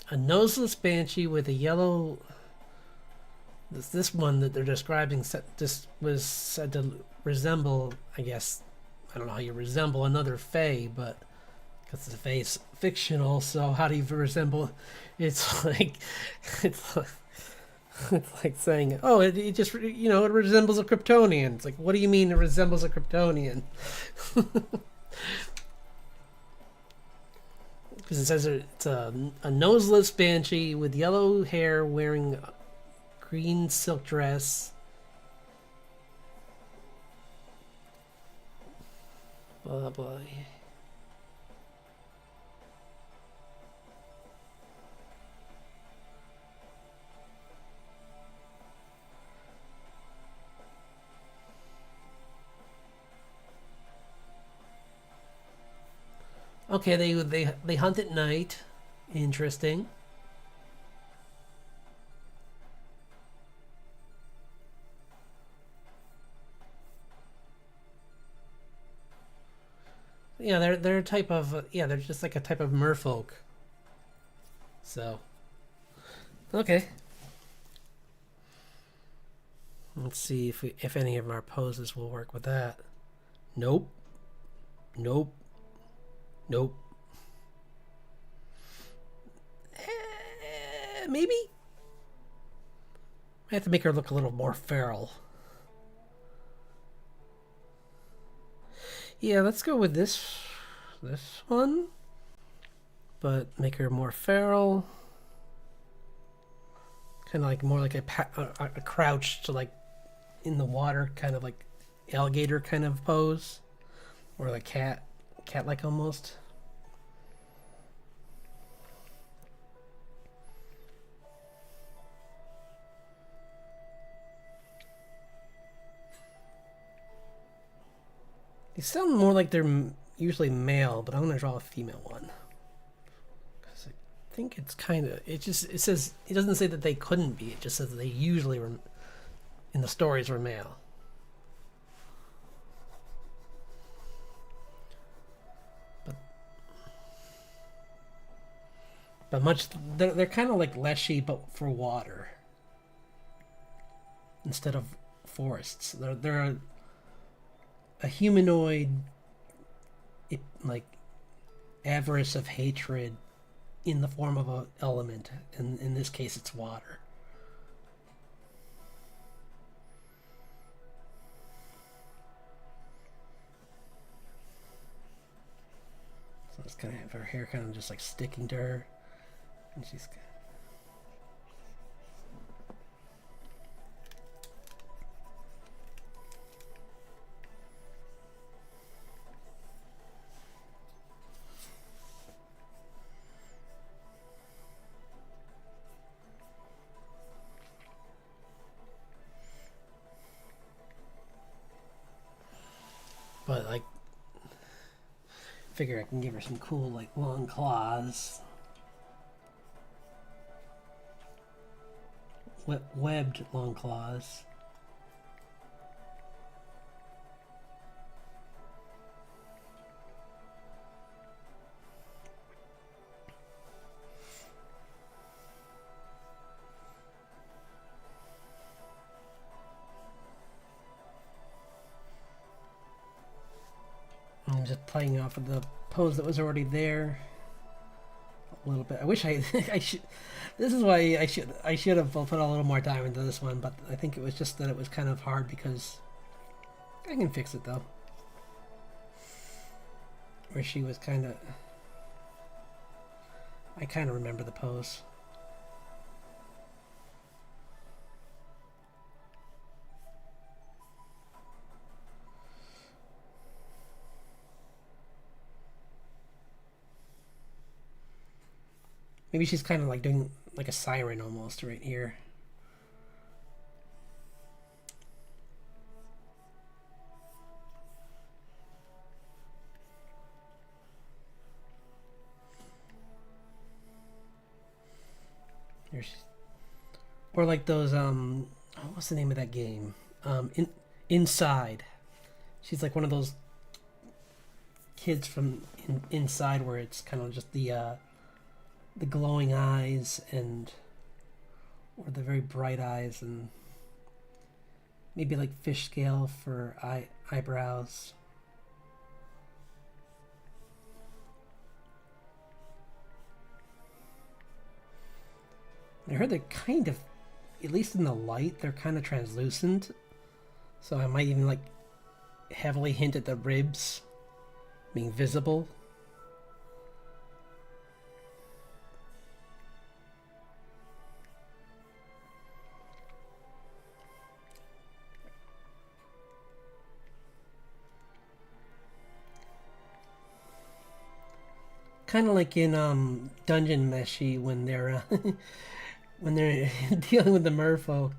A noseless banshee with a yellow. This one that they're describing this was said to resemble, I guess, I don't know how you resemble another fae, but because the fae is fictional, so how do you resemble? It's like it's like saying, oh, it just it resembles a Kryptonian. It's like, what do you mean it resembles a Kryptonian? Because it says it's a noseless banshee with yellow hair wearing a green silk dress. Blah, blah. Okay, they hunt at night. Interesting. Yeah, they're a type of they're just like a type of merfolk. So, okay. Let's see if any of our poses will work with that. Nope. Nope. Nope. Maybe I have to make her look a little more feral. Yeah, let's go with this one, but make her more feral. Kind of like more like a crouched, like in the water, kind of like alligator kind of pose, or like cat-like almost. They sound more like they're usually male, but I'm gonna draw a female one because I think it's kind of it says it doesn't say that they couldn't be. It just says that they usually were in the stories were male. But much they're kind of like Leshy, but for water instead of forests. They're a humanoid, like avarice of hatred in the form of an element, and in this case it's water. So it's kind of have her hair kind of just like sticking to her, and she's but like figure I can give her some cool like long claws, webbed long claws. I'm just playing off of the pose that was already there a little bit. I wish I should. This is why I should have put a little more time into this one, but I think it was just that it was kind of hard because I can fix it though. Where she was kind of, I kind of remember the pose. Maybe she's kind of like doing like a siren almost right here. Here she's, or like those what's the name of that game? Inside. She's like one of those kids from Inside where it's kind of just the glowing eyes and or the very bright eyes and maybe like fish scale for eyebrows. I heard they're kind of, at least in the light, they're kind of translucent. So I might even like heavily hint at the ribs being visible. Kind of like in Dungeon Meshi when they're when they're dealing with the merfolk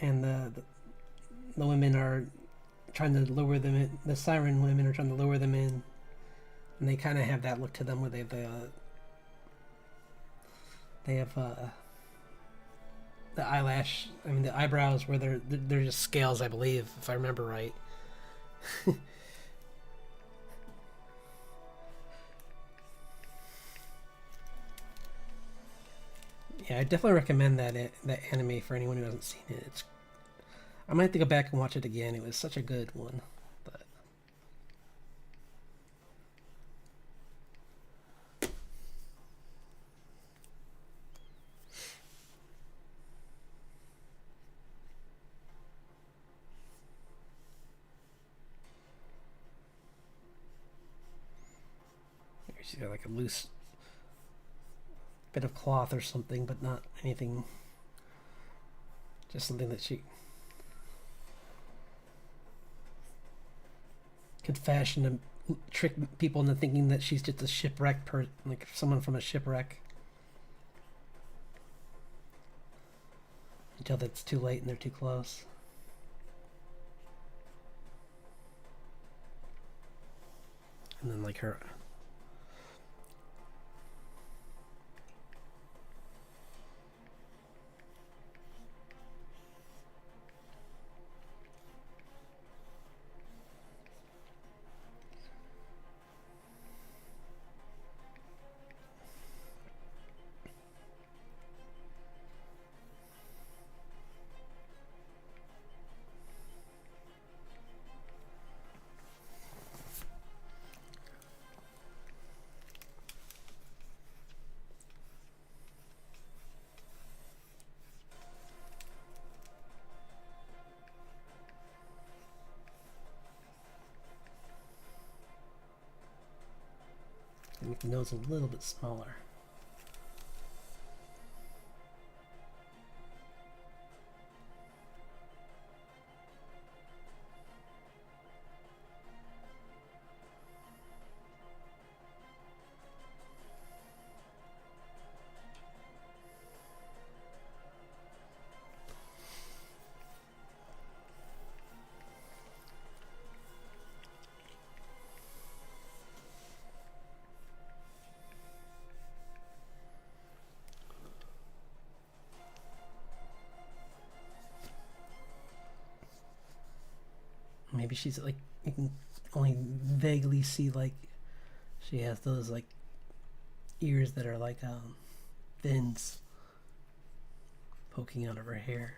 and the women are trying to lure them in. The siren women are trying to lure them in, and they kind of have that look to them where they have the eyelash. I mean the eyebrows where they're just scales, I believe, if I remember right. Yeah, I definitely recommend that anime for anyone who hasn't seen it. I might have to go back and watch it again. It was such a good one. But she's got like a loose bit of cloth or something, but not anything. Just something that she could fashion to trick people into thinking that she's just a shipwreck like someone from a shipwreck. Until it's too late and they're too close. And then like her make the nose a little bit smaller. Maybe she's like, you can only vaguely see like she has those like ears that are like fins poking out of her hair.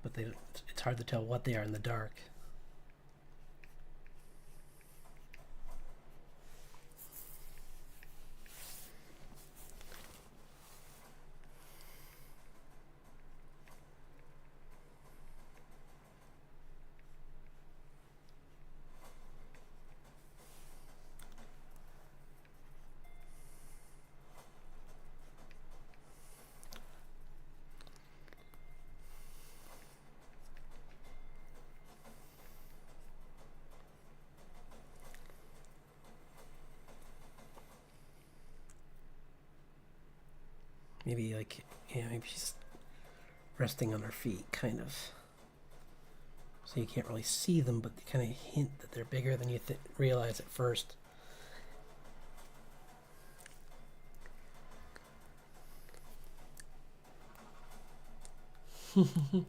But it's hard to tell what they are in the dark. Maybe like, yeah, maybe she's resting on her feet, kind of. So you can't really see them, but they kind of hint that they're bigger than you realize at first. And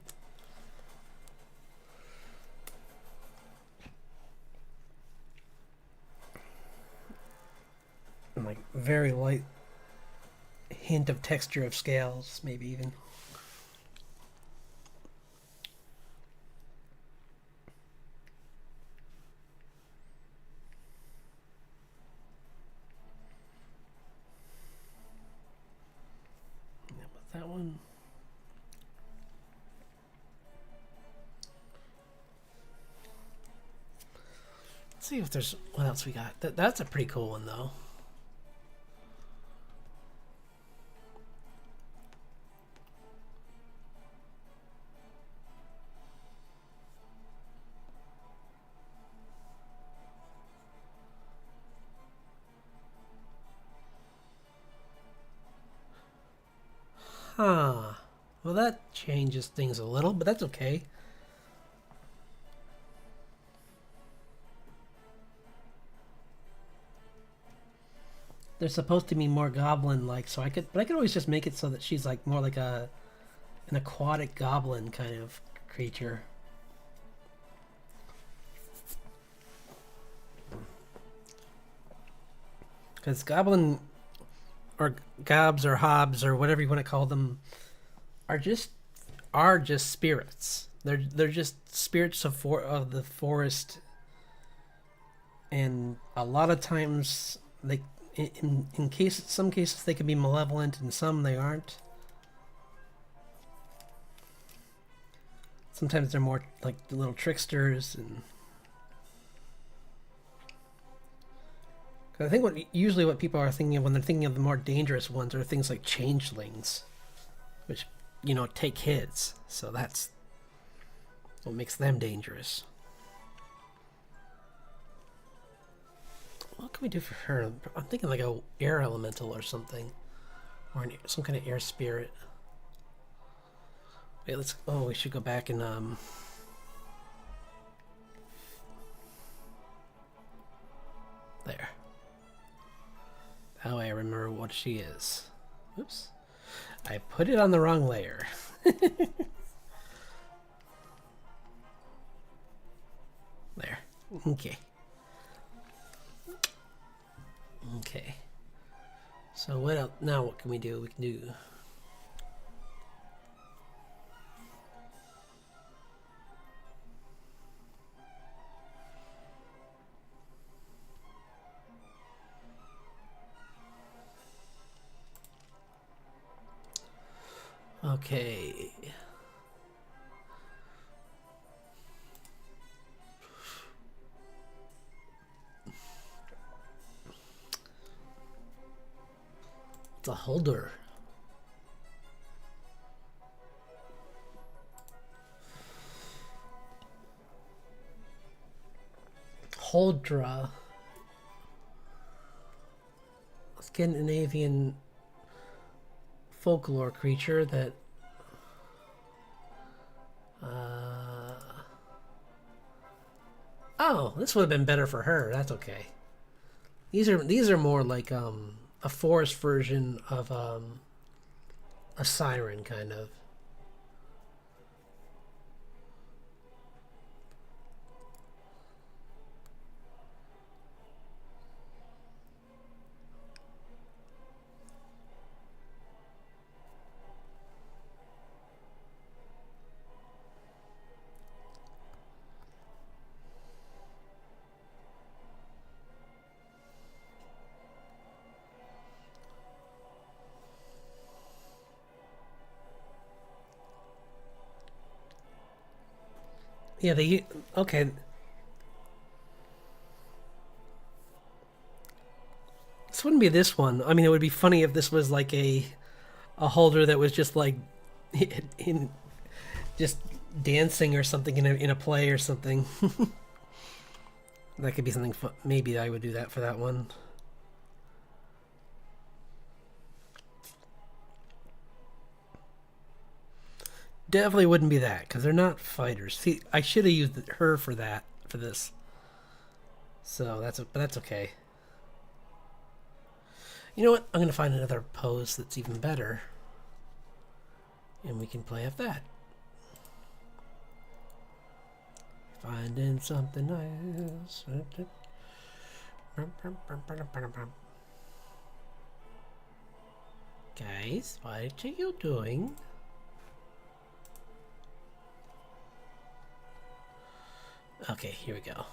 like very light hint of texture of scales, maybe even. Yeah, but that one. Let's see if there's what else we got. That's a pretty cool one though. Huh. Well, that changes things a little, but that's okay. They're supposed to be more goblin-like, so I could always just make it so that she's like more like an aquatic goblin kind of creature. Because goblin or gobs or hobs or whatever you want to call them are just spirits. They're just spirits of the forest, and a lot of times they in some cases they can be malevolent, and some they aren't. Sometimes they're more like the little tricksters, and I think what people are thinking of when they're thinking of the more dangerous ones are things like changelings, which take hits. So that's what makes them dangerous. What can we do for her? I'm thinking like a air elemental or something, or some kind of air spirit. Wait, let's. Oh, we should go back and there. That way I remember what she is. Oops. I put it on the wrong layer. There. Okay. Okay. So what else? Now what can we do? We can do... Okay. It's a holder. Holdra. Let's get an avian folklore creature that oh, this would have been better for her. That's okay. These are more like a forest version of a siren kind of. Yeah, they okay. This wouldn't be this one. I mean, it would be funny if this was like a holder that was just like in just dancing or something in a play or something. That could be something fun. Maybe I would do that for that one. Definitely wouldn't be that because they're not fighters. See, I should have used her for that for this. So that's okay. You know what? I'm gonna find another pose that's even better, and we can play off that. Finding something nice. Guys, what are you doing? Okay, here we go.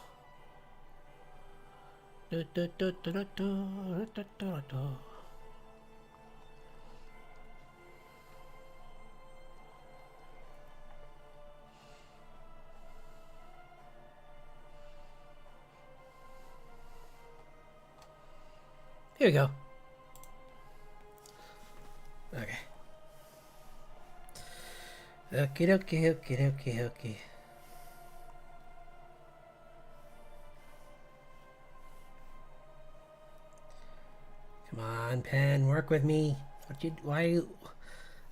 Here we go. Okay. Okay. Come on, pen, work with me. Why?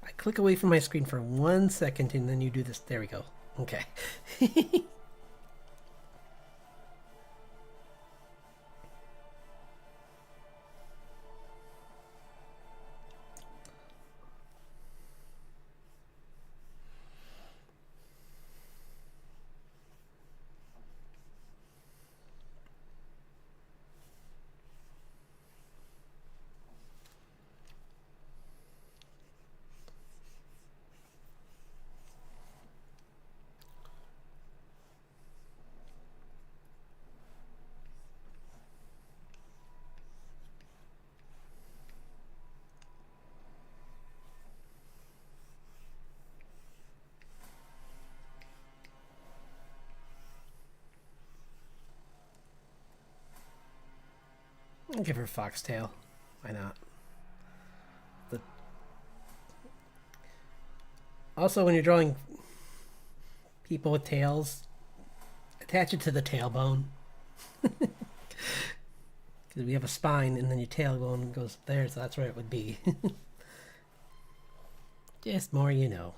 I click away from my screen for 1 second and then you do this. There we go. Okay. I'll give her foxtail. Why not? Also, when you're drawing people with tails, attach it to the tailbone. Because we have a spine, and then your tailbone goes there, so that's where it would be. Just more you know.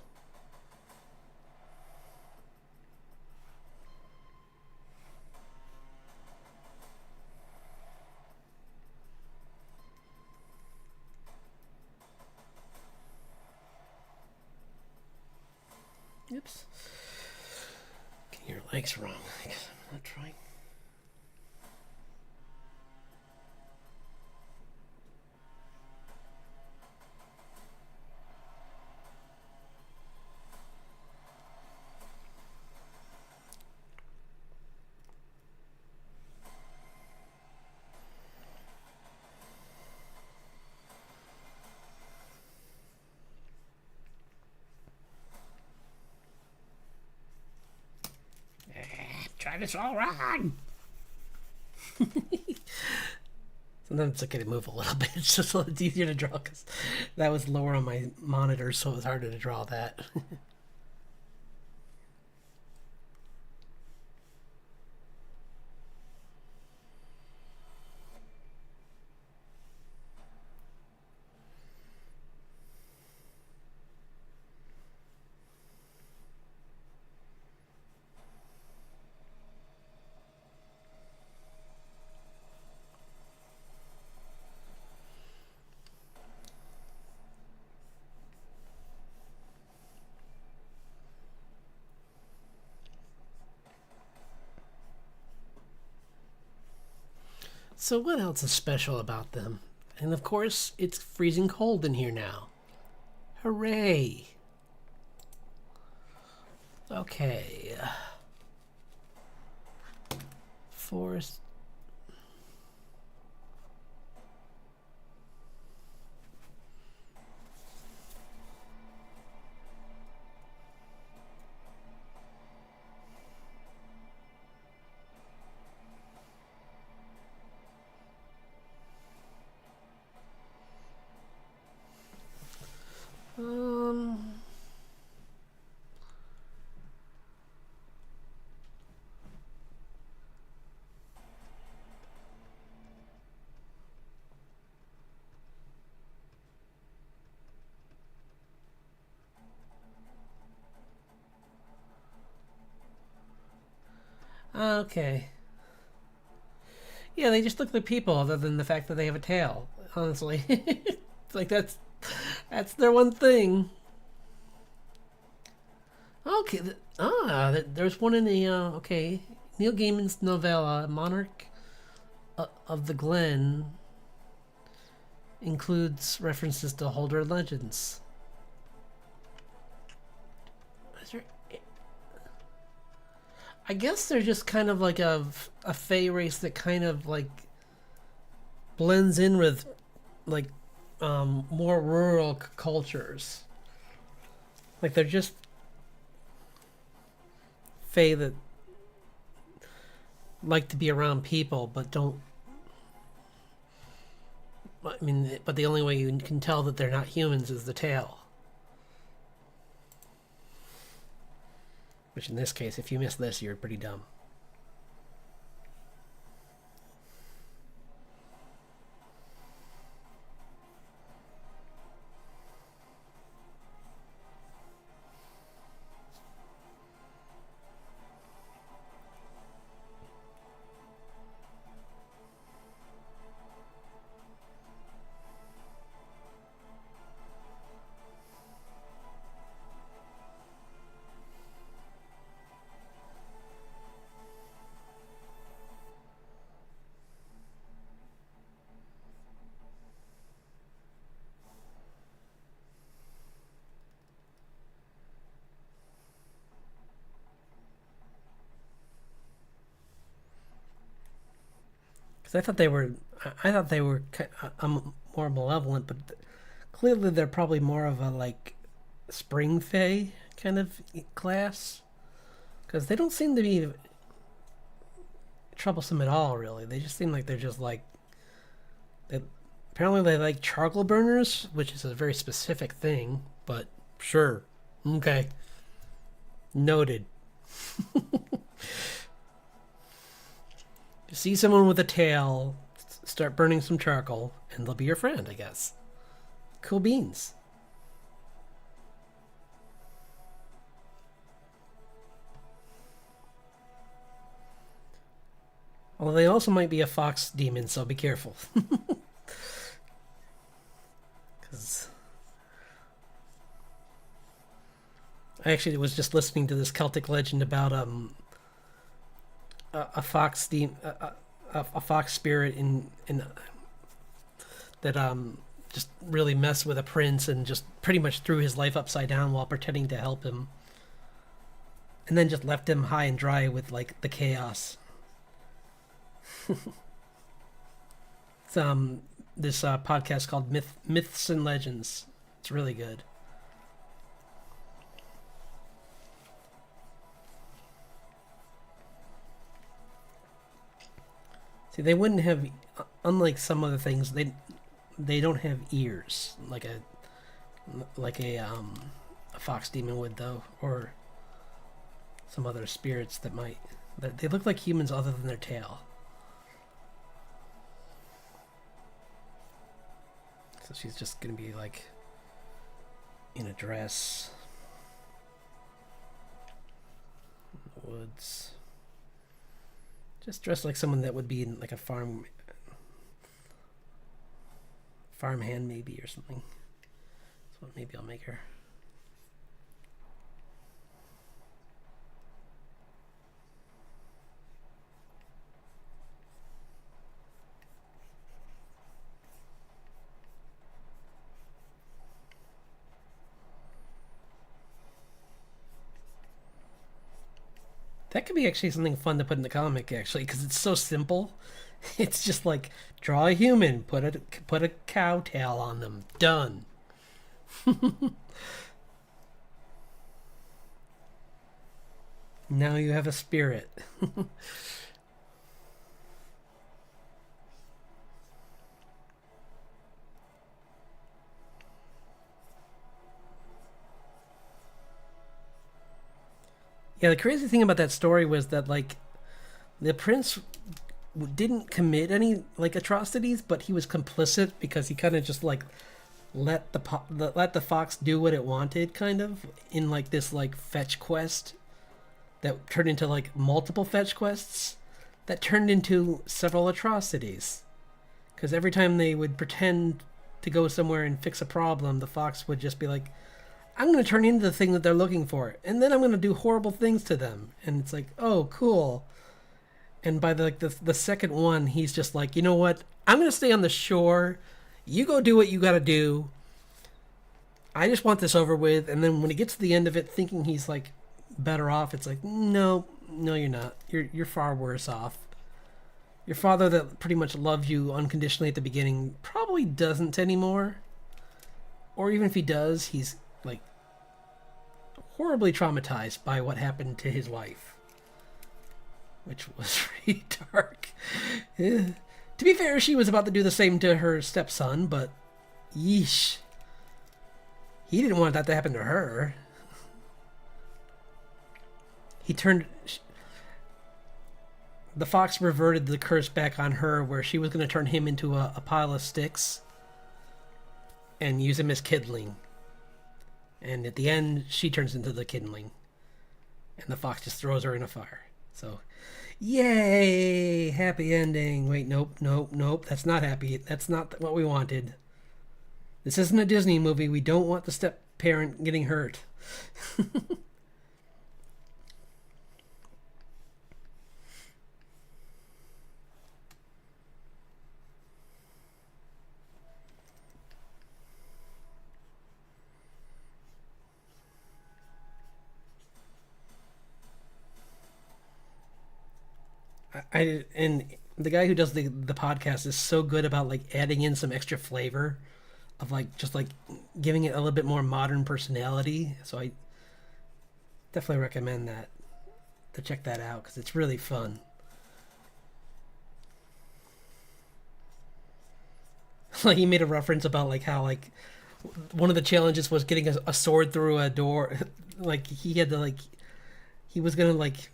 Oops. Getting your legs wrong. I guess I'm not trying. Try this all wrong. Sometimes it's okay to move a little bit. It's just a little easier to draw because that was lower on my monitor, so it was harder to draw that. So what else is special about them? And of course, it's freezing cold in here now. Hooray! Okay. Forest. Okay. Yeah, they just look like people, other than the fact that they have a tail. Honestly, it's like that's their one thing. Okay. There's one in the okay, Neil Gaiman's novella Monarch of the Glen includes references to Holder legends. Is there, I guess they're just kind of like a fae race that kind of like blends in with like more rural cultures. Like they're just fae that like to be around people but don't. I mean, but the only way you can tell that they're not humans is the tail. Which in this case, if you miss this, you're pretty dumb. Because I thought they were more malevolent, but clearly they're probably more of a like spring fae kind of class. Because they don't seem to be troublesome at all, really. They just seem like they're just like Apparently they like charcoal burners, which is a very specific thing, but sure. Okay. Noted. See someone with a tail, start burning some charcoal, and they'll be your friend, I guess. Cool beans. Although they also might be a fox demon, so be careful. Because I actually was just listening to this Celtic legend about a fox a fox spirit in that just really messed with a prince and just pretty much threw his life upside down while pretending to help him, and then just left him high and dry with like the chaos. It's this podcast called Myths and Legends. It's really good. See, they wouldn't have, unlike some other things, they don't have ears like a fox demon would though, or some other spirits that might. They look like humans other than their tail. So she's just gonna be like in a dress in the woods. Just dressed like someone that would be in like a farmhand maybe or something. So maybe I'll make her. That could be actually something fun to put in the comic, actually, because it's so simple. It's just like draw a human, put a cow tail on them, done. Now you have a spirit. Yeah, the crazy thing about that story was that like the prince didn't commit any like atrocities, but he was complicit because he kind of just like let the fox do what it wanted, kind of in like this like fetch quest that turned into like multiple fetch quests that turned into several atrocities. Because every time they would pretend to go somewhere and fix a problem, the fox would just be like, I'm going to turn into the thing that they're looking for, and then I'm going to do horrible things to them. And it's like, oh, cool. And by the second one, he's just like, you know what? I'm going to stay on the shore. You go do what you got to do. I just want this over with. And then when he gets to the end of it, thinking he's like better off, it's like, no, you're not. You're far worse off. Your father that pretty much loved you unconditionally at the beginning probably doesn't anymore. Or even if he does, he's like horribly traumatized by what happened to his wife, which was pretty dark. Yeah. To be fair, she was about to do the same to her stepson, but yeesh, he didn't want that to happen to her. The fox reverted the curse back on her, where she was going to turn him into a pile of sticks and use him as kindling. And at the end, she turns into the kindling. And the fox just throws her in a fire. So, yay! Happy ending. Wait, nope. That's not happy. That's not what we wanted. This isn't a Disney movie. We don't want the step parent getting hurt. And the guy who does the podcast is so good about like adding in some extra flavor of like just like giving it a little bit more modern personality. So I definitely recommend that to check that out because it's really fun. Like he made a reference about like how like one of the challenges was getting a sword through a door. Like he had to like he was gonna like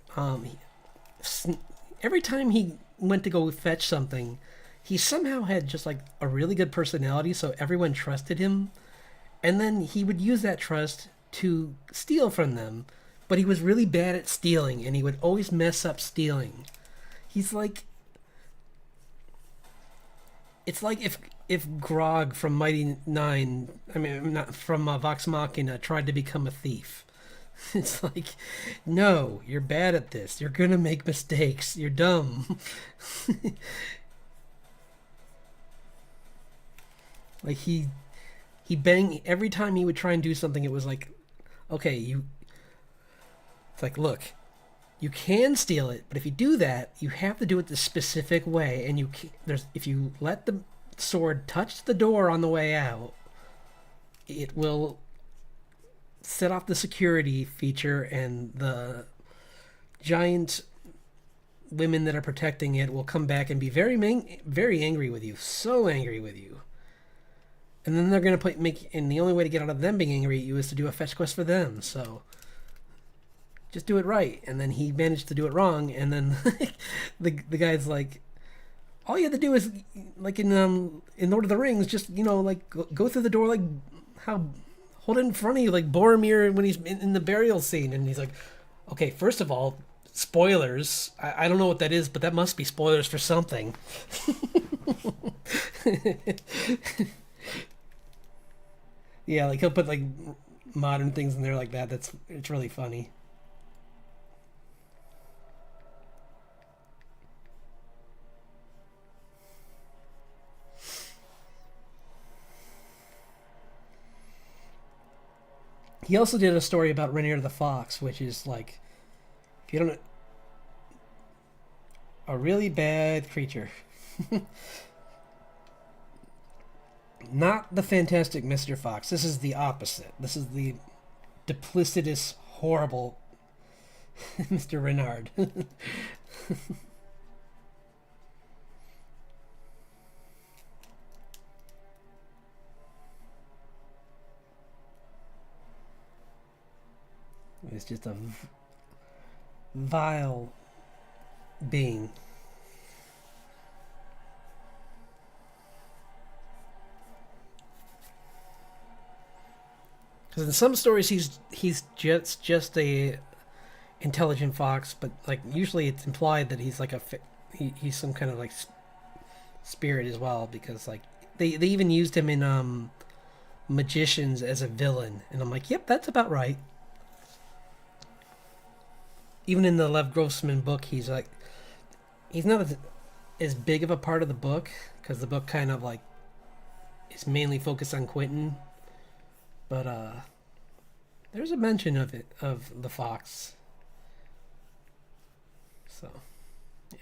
every time he went to go fetch something, he somehow had just like a really good personality, so everyone trusted him. And then he would use that trust to steal from them, but he was really bad at stealing, and he would always mess up stealing. He's like, it's like if Grog from Mighty Nine, I mean, not from Vox Machina, tried to become a thief. It's like, no, you're bad at this. You're gonna make mistakes. You're dumb. Like he banged every time he would try and do something. It was like, okay, you. It's like, look, you can steal it, but if you do that, you have to do it the specific way. And there's if you let the sword touch the door on the way out, it will set off the security feature, and the giant women that are protecting it will come back and be very angry with you, so angry with you. And then they're gonna and the only way to get out of them being angry at you is to do a fetch quest for them. So just do it right. And then he managed to do it wrong, and then the guy's like, all you have to do is like in Lord of the Rings, just like go through the door like how hold it in front of you like Boromir when he's in the burial scene. And he's like, okay, first of all, spoilers. I don't know what that is, but that must be spoilers for something. Yeah, like he'll put like modern things in there like that. It's really funny. He also did a story about Rainier the Fox, which is like, if you don't, a really bad creature. Not the fantastic Mr. Fox. This is the opposite. This is the duplicitous, horrible Mr. Renard. It's just a vile being. Because in some stories he's just a intelligent fox, but like usually it's implied that he's like he's some kind of like spirit as well, because like they even used him in Magicians as a villain, and I'm like, yep, that's about right. Even in the Lev Grossman book, he's not as big of a part of the book, because the book kind of like is mainly focused on Quentin, but there's a mention of the fox. So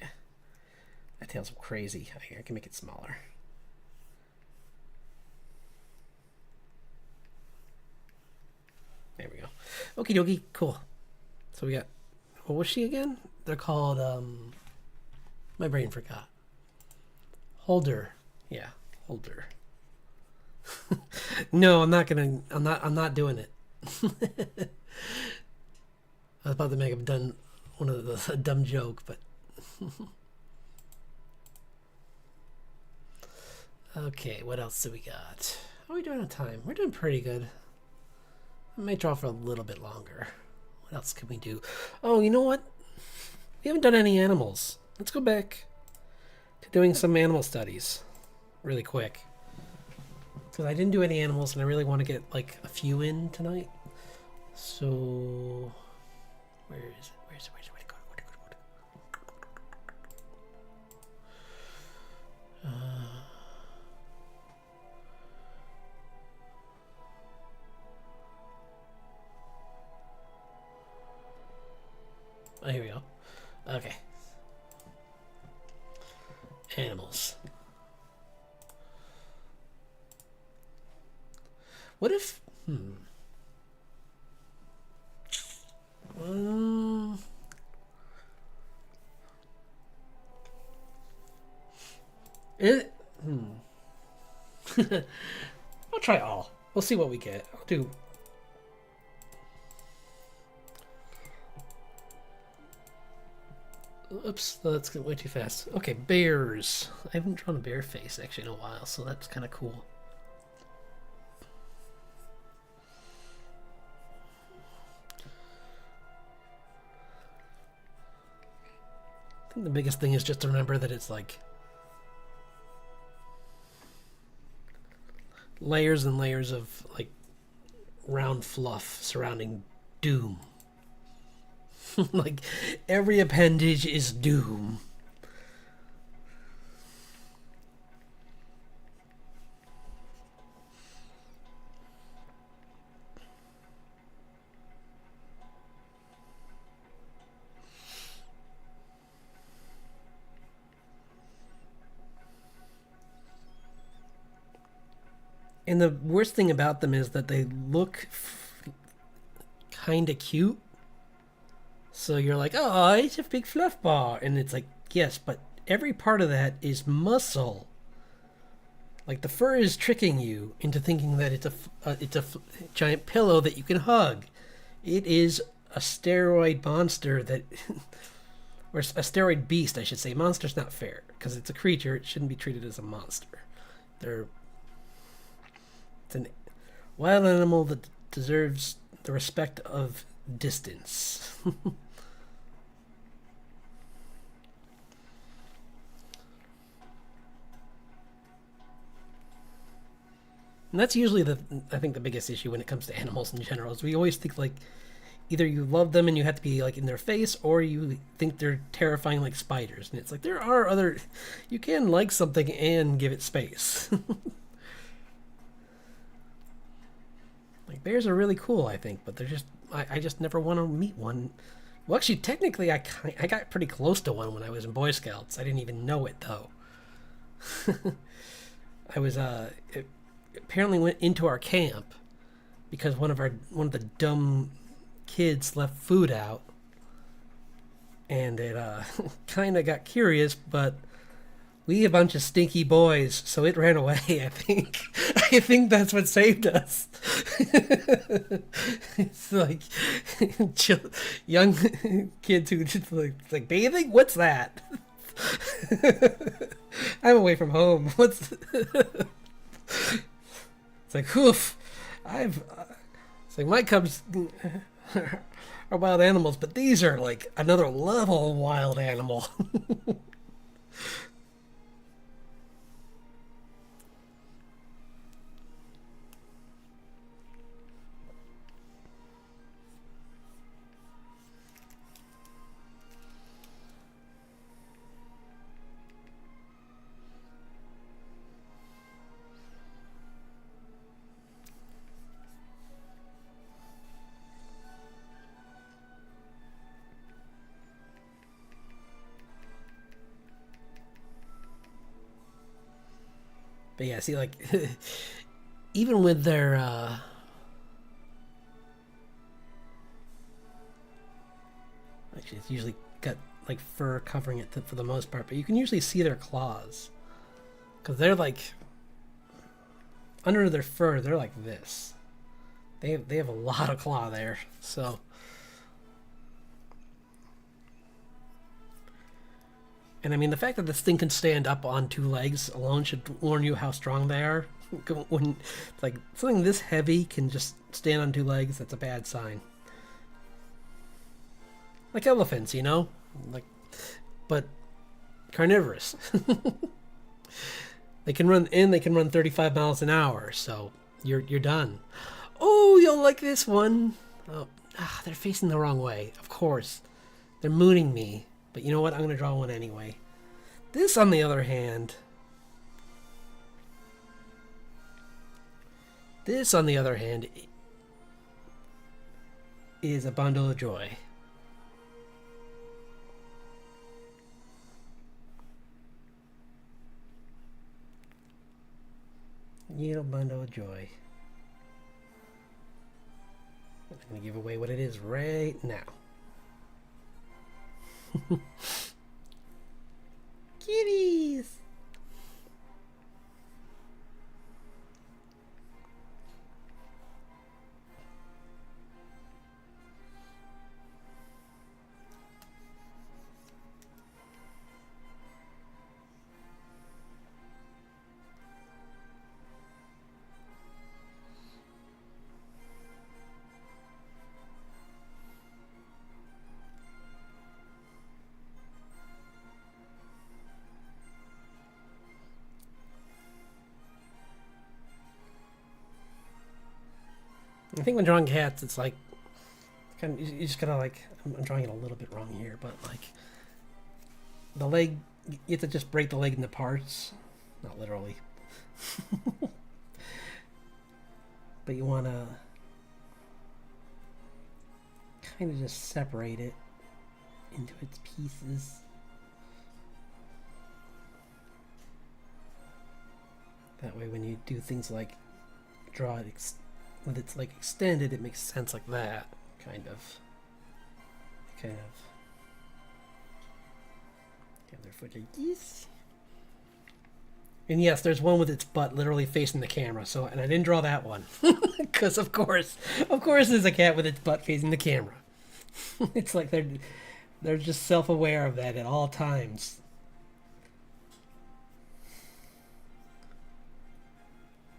yeah, that tail's crazy. I can make it smaller. There we go. Okie dokie, cool. So we got, what was she again? They're called my brain forgot. Holder. Yeah, Holder. No, I'm not doing it. I was about to make a dumb joke, but okay, what else do we got? How are we doing on time? We're doing pretty good. I might draw for a little bit longer. What else can we do? Oh, you know what? We haven't done any animals. Let's go back to doing some animal studies really quick. Because I didn't do any animals, and I really want to get like a few in tonight. So, where is it? Where's it? Where'd it go? Oh, here we go. Okay. Animals. What if... It... I'll try all. We'll see what we get. I'll do. Oops, that's going way too fast. Okay, bears. I haven't drawn a bear face actually in a while, so that's kind of cool. I think the biggest thing is just to remember that it's like layers and layers of like round fluff surrounding doom. Like every appendage is doom. And the worst thing about them is that they look kind of cute. So you're like, oh, it's a big fluff ball. And it's like, yes, but every part of that is muscle. Like the fur is tricking you into thinking that it's a giant pillow that you can hug. It is a steroid monster that, or a steroid beast, I should say. Monster's not fair because it's a creature. It shouldn't be treated as a monster. It's a wild animal that deserves the respect of distance. And that's usually I think the biggest issue when it comes to animals in general is we always think like either you love them and you have to be like in their face, or you think they're terrifying like spiders. And it's like there are other, you can like something and give it space. Like bears are really cool, I think, but they're just I just never want to meet one. Well, actually, technically, I got pretty close to one when I was in Boy Scouts. I didn't even know it though. I was apparently went into our camp because one of the dumb kids left food out, and it kind of got curious, but we a bunch of stinky boys, so it ran away. I think that's what saved us. It's like young kids who just like bathing. What's that? I'm away from home. What's? It's like, oof. It's like my cubs are wild animals, but these are like another level wild animal. But yeah, see, like, even with their, actually, it's usually got, like, fur covering it for the most part, but you can usually see their claws. Because they're, like, under their fur, they're like this. They have a lot of claw there, so... And I mean, the fact that this thing can stand up on two legs alone should warn you how strong they are. When like something this heavy can just stand on two legs, that's a bad sign. Like elephants, you know, like, but carnivorous. They can run 35 miles an hour, so you're done. Oh, you'll like this one. Oh, they're facing the wrong way. Of course, they're mooning me. But you know what? I'm going to draw one anyway. This, on the other hand... This, on the other hand, is a bundle of joy. Little bundle of joy. I'm going to give away what it is right now. Kitties! I think when drawing cats, it's like kind of, you just gotta like. I'm drawing it a little bit wrong here, but like the leg, you have to just break the leg into parts, not literally. But you want to kind of just separate it into its pieces. That way when you do things like draw it when it's like extended, it makes sense like that, kind of. The other foot like this. And yes, there's one with its butt literally facing the camera. So, and I didn't draw that one because of course, there's a cat with its butt facing the camera. It's like they're just self-aware of that at all times.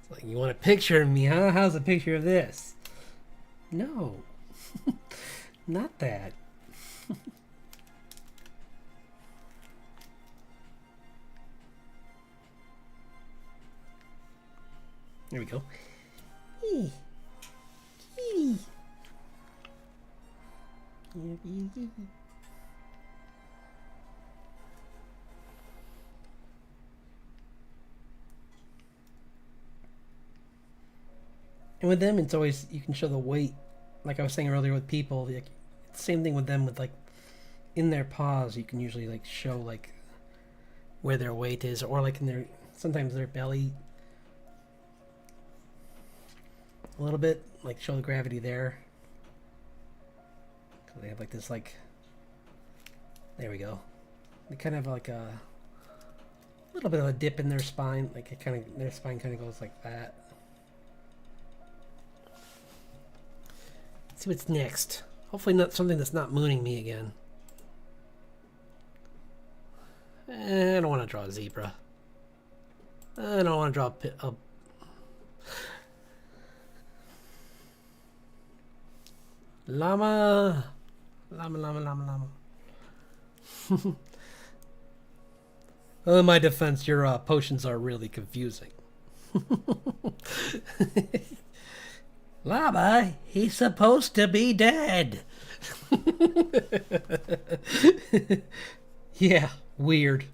It's like, you want a picture of me, huh? How's a picture of this? No, not that. There we go. Kitty. And with them, it's always, you can show the weight. Like I was saying earlier with people, like, same thing with them with like in their paws, you can usually like show like where their weight is, or like in their, sometimes their belly a little bit, like show the gravity there. They have like this like, there we go. They kind of have like a little bit of a dip in their spine, like it kind of, their spine kind of goes like that. Let's see what's next. Hopefully not something that's not mooning me again. I don't want to draw a zebra. I don't want to draw a llama. Llama. Well, in my defense, your potions are really confusing. Llama, he's supposed to be dead. Yeah, weird.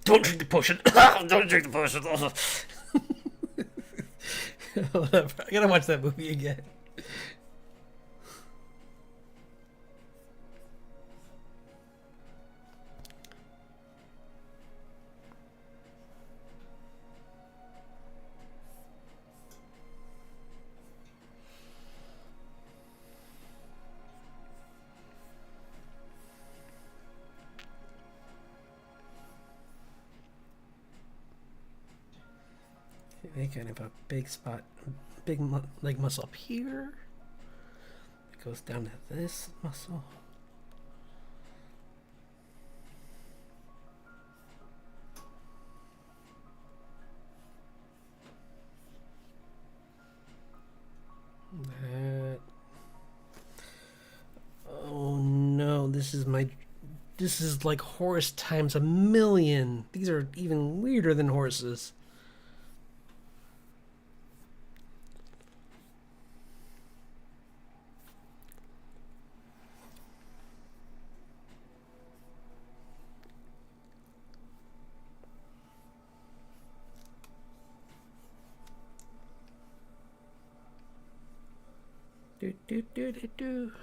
Don't drink the potion. Don't drink the potion. Whatever. I gotta watch that movie again. They kind of have a big spot, big leg muscle up here. It goes down to this muscle. That. Oh no, this is like horse times a million. These are even weirder than horses.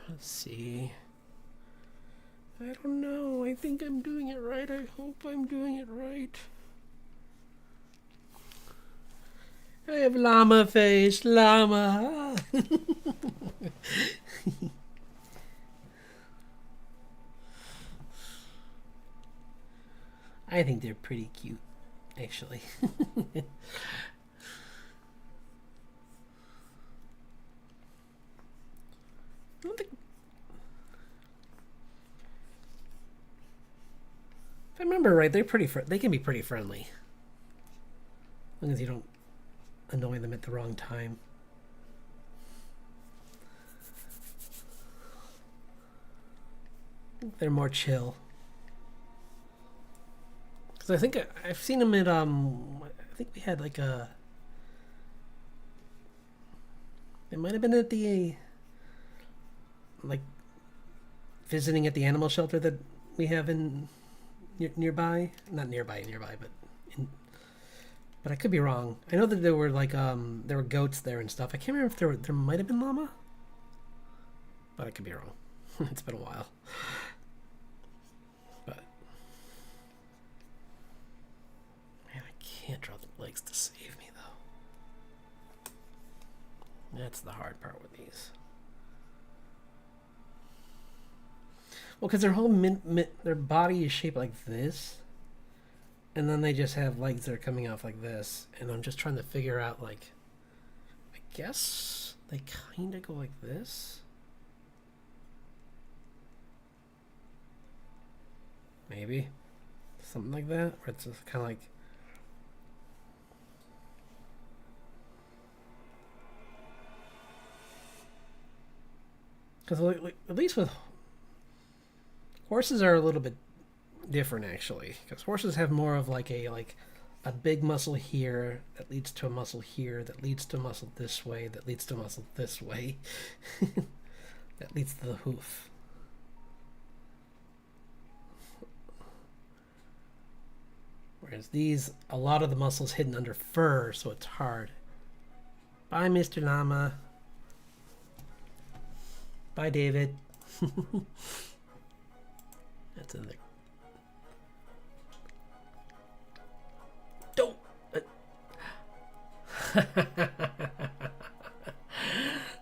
Let's see. I don't know. I think I'm doing it right. I hope I'm doing it right. I have llama face, llama. I think they're pretty cute, actually. If I remember right, they're pretty. They can be pretty friendly, as long as you don't annoy them at the wrong time. They're more chill. Because I think I've seen them at I think we had like a. It might have been at the, like, visiting at the animal shelter that we have in nearby. Not nearby, but in, but I could be wrong. I know that there were like there were goats there and stuff. I can't remember if there might have been llama, but I could be wrong. It's been a while. But man, I can't draw the legs to save me though. That's the hard part with these. Well, because their whole their body is shaped like this, and then they just have legs that are coming off like this, and I'm just trying to figure out, like, I guess they kind of go like this. Maybe something like that, or it's just kind of like. Because at least with horses are a little bit different actually, because horses have more of like a big muscle here that leads to a muscle here that leads to a muscle this way that leads to a muscle this way that leads to the hoof. Whereas these, a lot of the muscles hidden under fur, so it's hard. Bye, Mr. Llama. Bye, David. That's in there. Don't.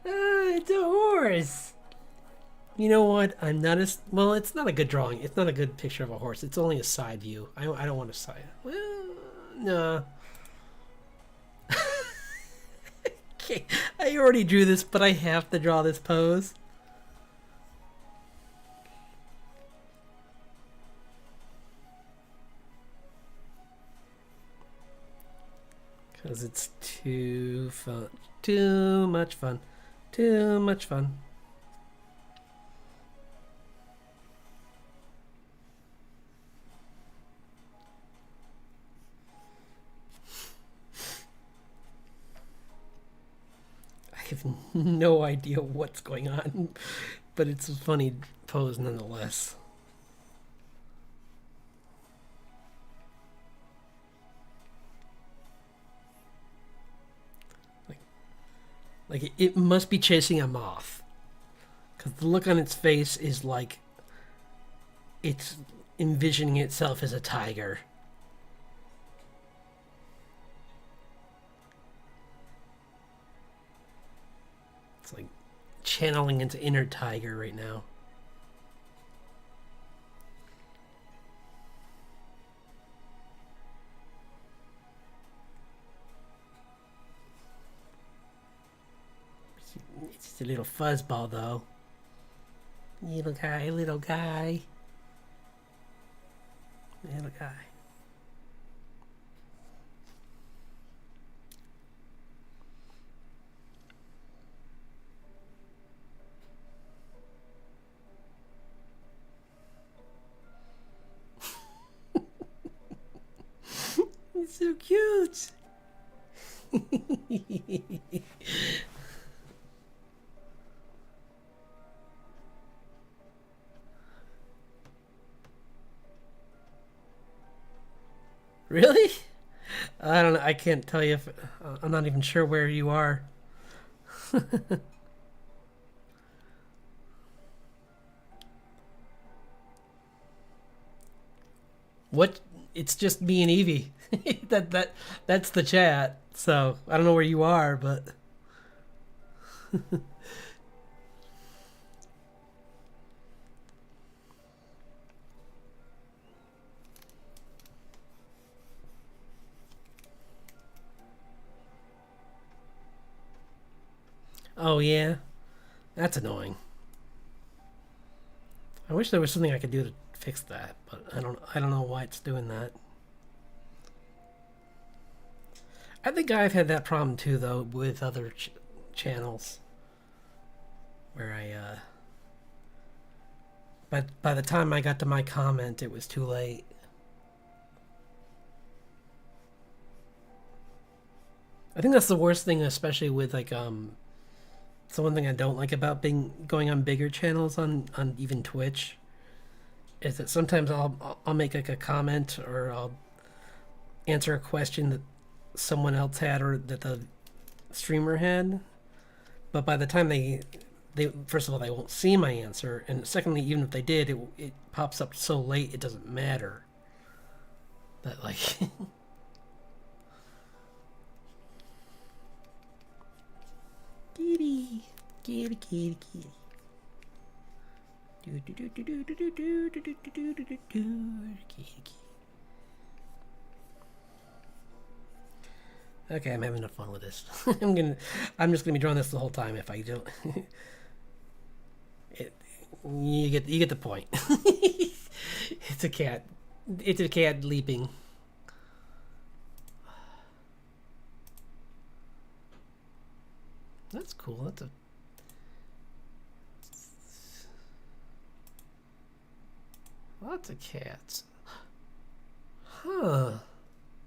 It's a horse. You know what? I'm not as well. It's not a good drawing. It's not a good picture of a horse. It's only a side view. I don't want to side. Well, no. Okay, I already drew this, but I have to draw this pose. Because it's too fun. Too much fun. Too much fun. I have no idea what's going on, but it's a funny pose nonetheless. Like it must be chasing a moth, because the look on its face is like it's envisioning itself as a tiger. It's like channeling into inner tiger right now. It's just a little fuzzball, though. Little guy, little guy. Little guy. It's so cute. Really? I don't know. I can't tell you if I'm not even sure where you are. What? It's just me and Evie. That's the chat. So I don't know where you are, but oh yeah, that's annoying. I wish there was something I could do to fix that, but I don't know why it's doing that. I think I've had that problem too, though, with other channels, where but by the time I got to my comment, it was too late. I think that's the worst thing, especially with like So one thing I don't like about being going on bigger channels on even Twitch is that sometimes I'll make like a comment or I'll answer a question that someone else had or that the streamer had, but by the time they first of all they won't see my answer, and secondly, even if they did, it pops up so late it doesn't matter. That like kitty, kitty, kitty, kitty. Do do do do do do do do do do do do do kitty, kitty. Okay, I'm having enough fun with this. I'm just gonna be drawing this the whole time if I don't. You get the point. It's a cat. It's a cat leaping. That's cool. That's a. Lots of cats. Huh.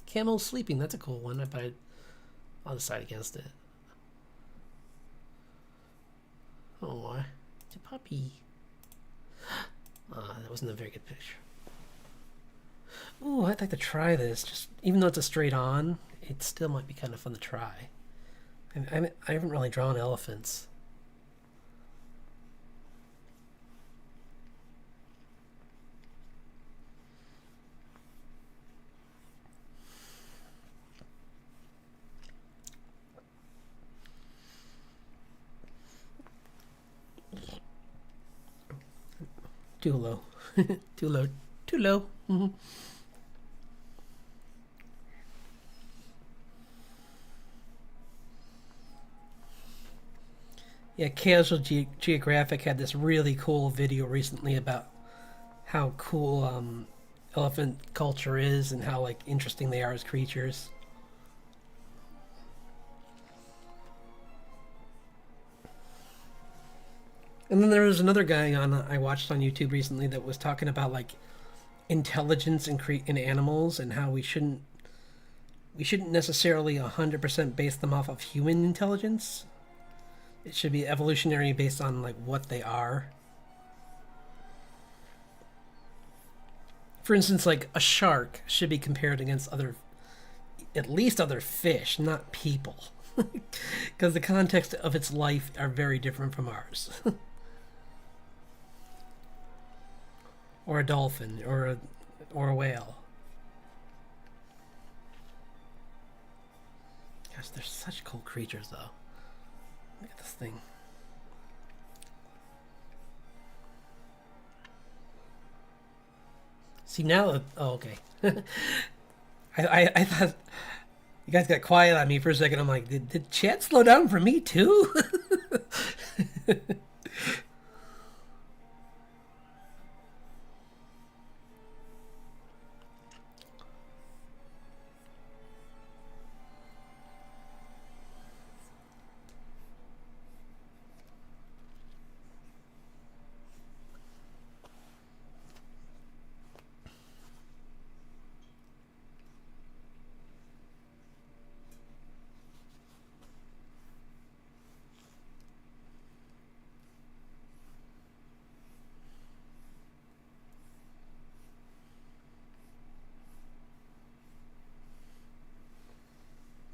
Camel sleeping. That's a cool one. I'll decide against it. Oh, it's a puppy. That wasn't a very good picture. Ooh, I'd like to try this. Just even though it's a straight on, it still might be kind of fun to try. I haven't really drawn elephants. Too low. Too low. Too low. Mm-hmm. Yeah, Casual Geographic had this really cool video recently about how cool elephant culture is and how like interesting they are as creatures. And then there was another guy I watched on YouTube recently that was talking about like intelligence in animals and how we shouldn't necessarily 100% base them off of human intelligence. It should be evolutionary based on like what they are. For instance, like a shark should be compared against at least other fish, not people. Because the context of its life are very different from ours. Or a dolphin, or a whale. Gosh, they're such cool creatures, though. Look at this thing. See now, oh okay. I thought you guys got quiet on me for a second. I'm like, did chat slow down for me too?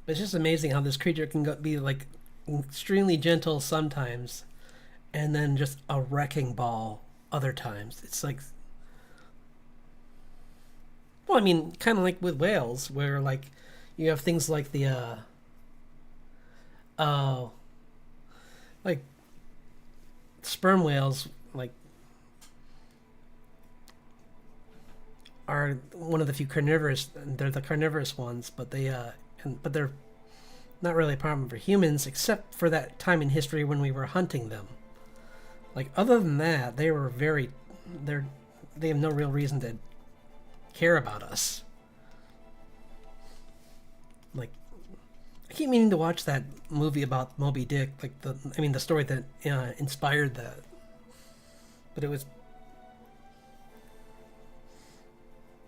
It's just amazing how this creature can be like extremely gentle sometimes, and then just a wrecking ball other times. It's like, well, I mean, kind of like with whales, where like you have things like the like sperm whales, like are one of the few carnivorous. They're the carnivorous ones, but but they're not really a problem for humans, except for that time in history when we were hunting them. Like other than that, they have no real reason to care about us. Like, I keep meaning to watch that movie about Moby Dick, like the story that inspired that. But it's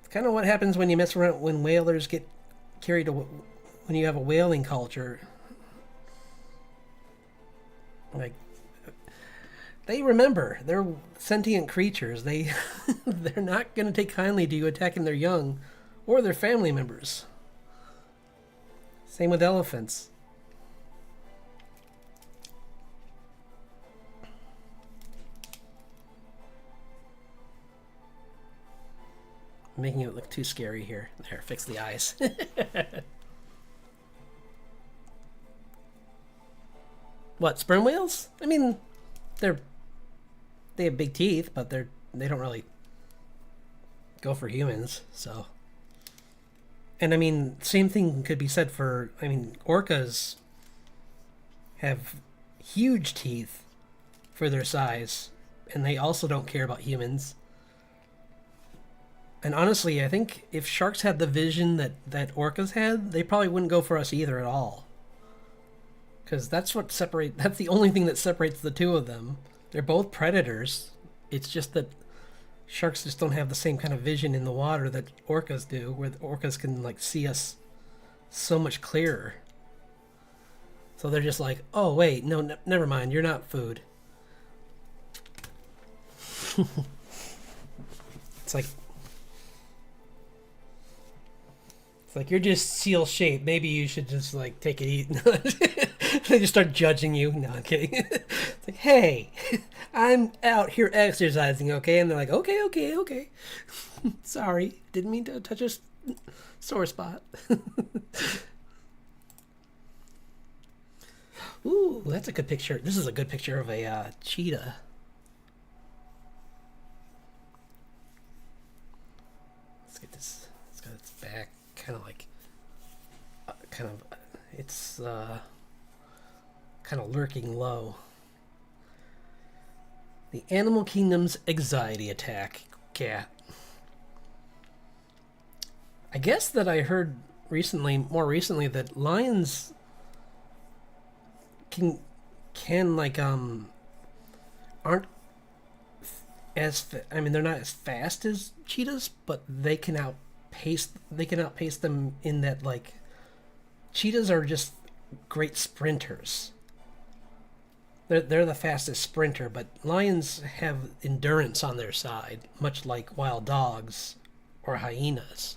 kind of what happens when you mess around when whalers get carried away. When you have a whaling culture, Like, they remember. They're sentient creatures. They're not going to take kindly to you attacking their young or their family members. Same with elephants. Making it look too scary here. There, fix the eyes. What, sperm whales? I mean, they have big teeth, but they don't really go for humans, so. And I mean, same thing could be said for, I mean, orcas have huge teeth for their size, and they also don't care about humans. And honestly, I think if sharks had the vision that orcas had, they probably wouldn't go for us either at all. Because that's the only thing that separates the two of them. They're both predators. It's just that sharks just don't have the same kind of vision in the water that orcas do, where the orcas can like see us so much clearer. So they're just like, oh wait, no, never mind, you're not food. It's like you're just seal shaped. Maybe you should just like take it eat. They just start judging you. No, I'm kidding. It's like, hey, I'm out here exercising, okay? And they're like, okay. Sorry, didn't mean to touch a sore spot. Ooh, that's a good picture. This is a good picture of a cheetah. Let's get this. It's got its back kind of like, it's kind of lurking low. The Animal Kingdom's anxiety attack cat. I guess that I heard more recently, that lions can like aren't as I mean, they're not as fast as cheetahs, but they can outpace them in that, like, cheetahs are just great sprinters. They're the fastest sprinter, but lions have endurance on their side, much like wild dogs or hyenas.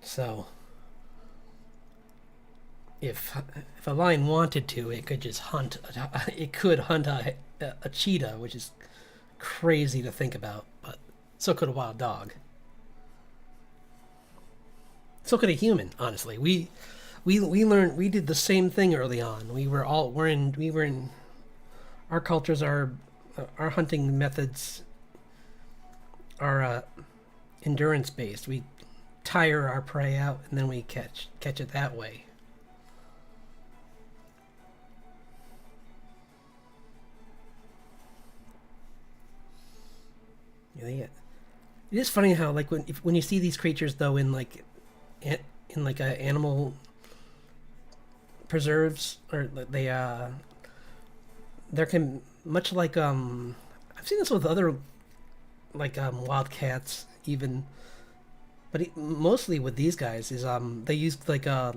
So if a lion wanted to, it could just hunt. It could hunt a cheetah, which is crazy to think about. But so could a wild dog. So could a human. Honestly, we learned, we did the same thing early on. We were in our cultures, our hunting methods are endurance based. We tire our prey out and then we catch it that way. Yeah, it is funny how, like, when you see these creatures though in like a animal preserves, or there can, much like I've seen this with other, like, wildcats even, but mostly with these guys is they use like I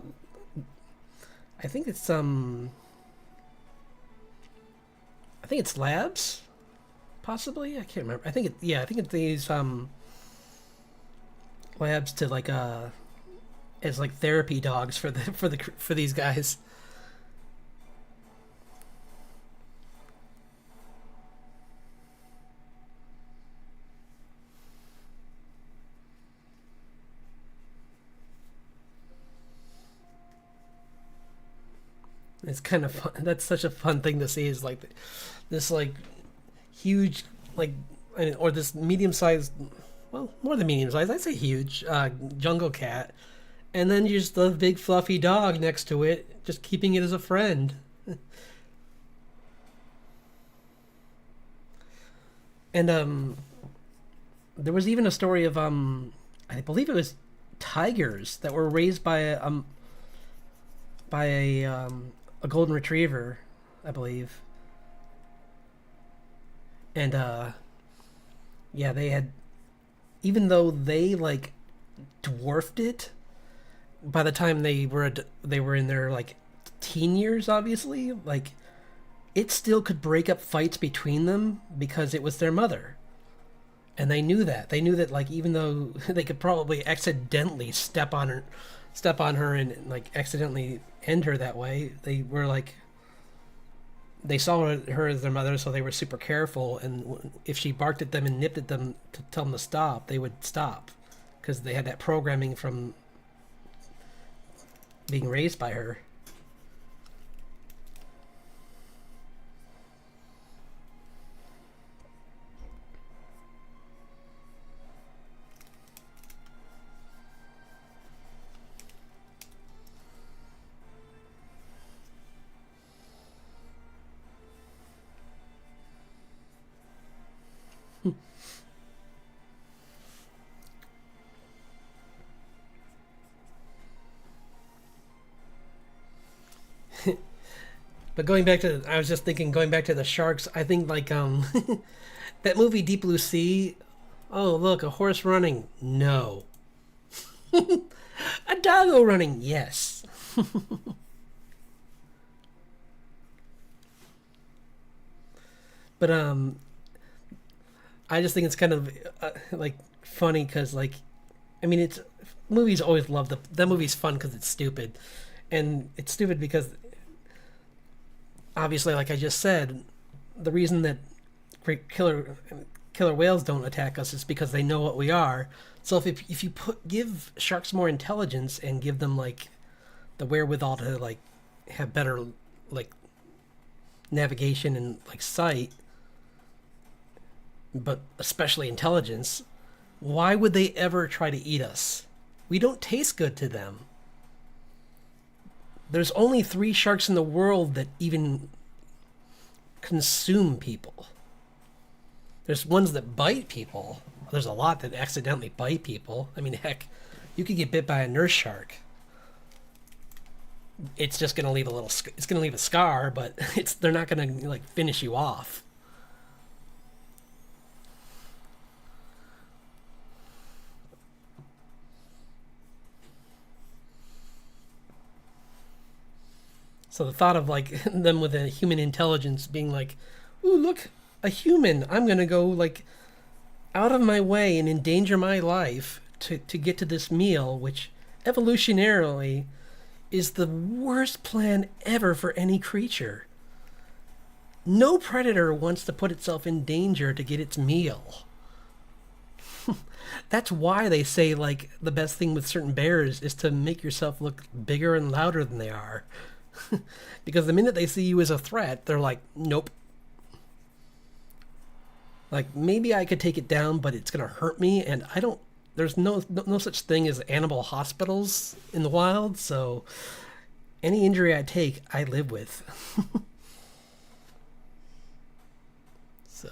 think it's labs, possibly, I can't remember. I think it's these labs to like as like therapy dogs for these guys. It's kind of fun. That's such a fun thing to see, is like this like huge, like, or this medium sized, well, more than medium sized, I'd say huge, jungle cat, and then just the big fluffy dog next to it, just keeping it as a friend. And there was even a story of I believe it was tigers that were raised by a golden retriever, I believe. And yeah, they had, even though they like dwarfed it by the time they were in their like teen years, obviously, like it still could break up fights between them because it was their mother. And they knew that. They knew that like even though they could probably accidentally step on her and like accidentally end her that way, they were like they saw her as their mother, so they were super careful. And if she barked at them and nipped at them to tell them to stop, they would stop because they had that programming from being raised by her. But going back to, I was just thinking, going back to the sharks. I think like that movie Deep Blue Sea. Oh look, a horse running. No. A doggo running. Yes. But I just think it's kind of like funny because like, I mean, it's movies always love the movie's fun because it's stupid, and it's stupid because obviously, like I just said, the reason that great killer whales don't attack us is because they know what we are. So if you give sharks more intelligence and give them like the wherewithal to like have better like navigation and like sight, but especially intelligence, why would they ever try to eat us? We don't taste good to them. There's only 3 sharks in the world that even consume people. There's ones that bite people. There's a lot that accidentally bite people. I mean, heck, you could get bit by a nurse shark. It's just gonna leave a little. It's gonna leave a scar, but they're not gonna like finish you off. So the thought of like them with a human intelligence being like, "Ooh, look, a human! I'm gonna go like out of my way and endanger my life to get to this meal," which evolutionarily is the worst plan ever for any creature. No predator wants to put itself in danger to get its meal. That's why they say like the best thing with certain bears is to make yourself look bigger and louder than they are. Because the minute they see you as a threat, they're like, nope. Like maybe I could take it down, but it's gonna hurt me, and I don't. There's no such thing as animal hospitals in the wild, so any injury I take, I live with. So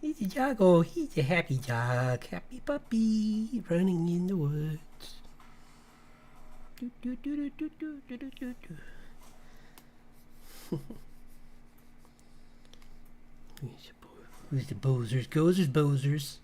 he's a joggo. He's a happy jog, happy puppy, running in the woods. Do, do, do, do, do, do, do, do, do. Who's the bozers? Gozers, bozers.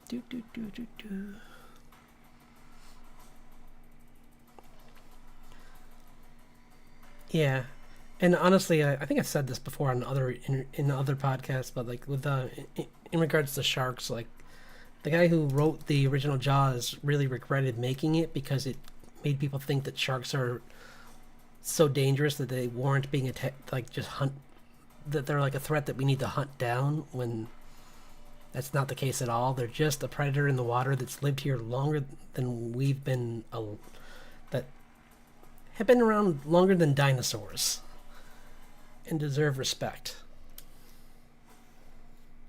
Do, do, do, do, do. Yeah, and honestly, I think I've said this before on in other podcasts, but like with in regards to sharks, like the guy who wrote the original Jaws really regretted making it because it made people think that sharks are so dangerous that they warrant being attacked, like just hunt, that they're like a threat that we need to hunt down when that's not the case at all. They're just a predator in the water that's lived here longer than we've been, that have been around longer than dinosaurs and deserve respect,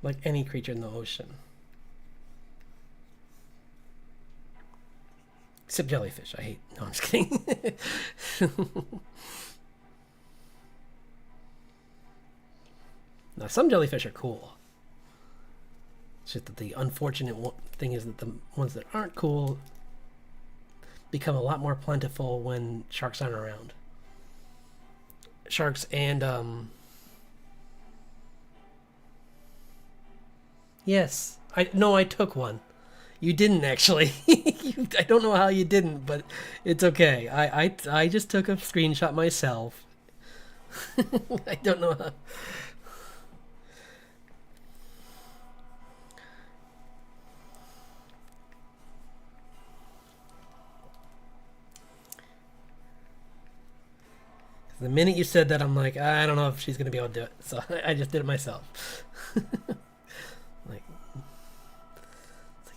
like any creature in the ocean. Except jellyfish. I hate. No, I'm just kidding. Now, some jellyfish are cool. It's just that the unfortunate thing is that the ones that aren't cool become a lot more plentiful when sharks aren't around. Sharks and yes, I took one. You didn't actually. I don't know how you didn't, but it's okay. I just took a screenshot myself. I don't know how. The minute you said that, I'm like, I don't know if she's gonna be able to do it, so I just did it myself. like,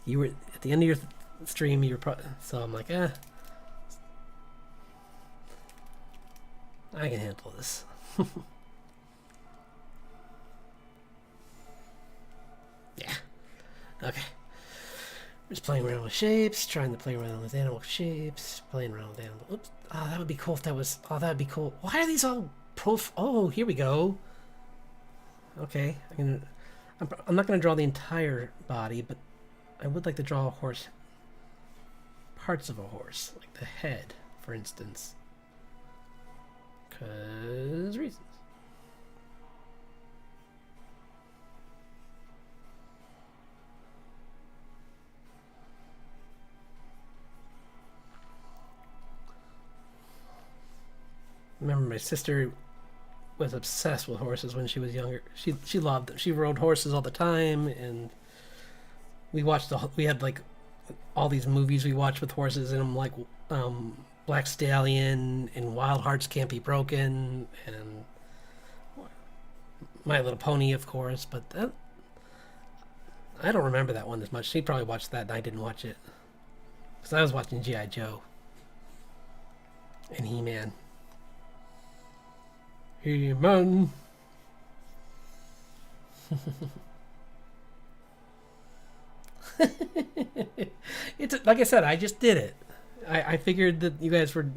you were at the end of your stream, you were so I'm like, I can handle this. Yeah. Okay. Just playing around with shapes, trying to play around with animal shapes, playing around with animal. Oops. Oh, that would be cool if that was. Oh, that would be cool. Why are these all Oh, here we go. Okay. I'm not going to draw the entire body, but I would like to draw a horse. Parts of a horse, like the head, for instance. Because reasons. Remember, my sister was obsessed with horses when she was younger. She loved them. She rode horses all the time, and we had like all these movies we watched with horses, and I'm like Black Stallion and Wild Hearts Can't Be Broken and My Little Pony, of course. But I don't remember that one as much. She probably watched that, and I didn't watch it because I was watching G.I. Joe and He-Man. He-Man. It's like I said, I just did it. I figured that you guys were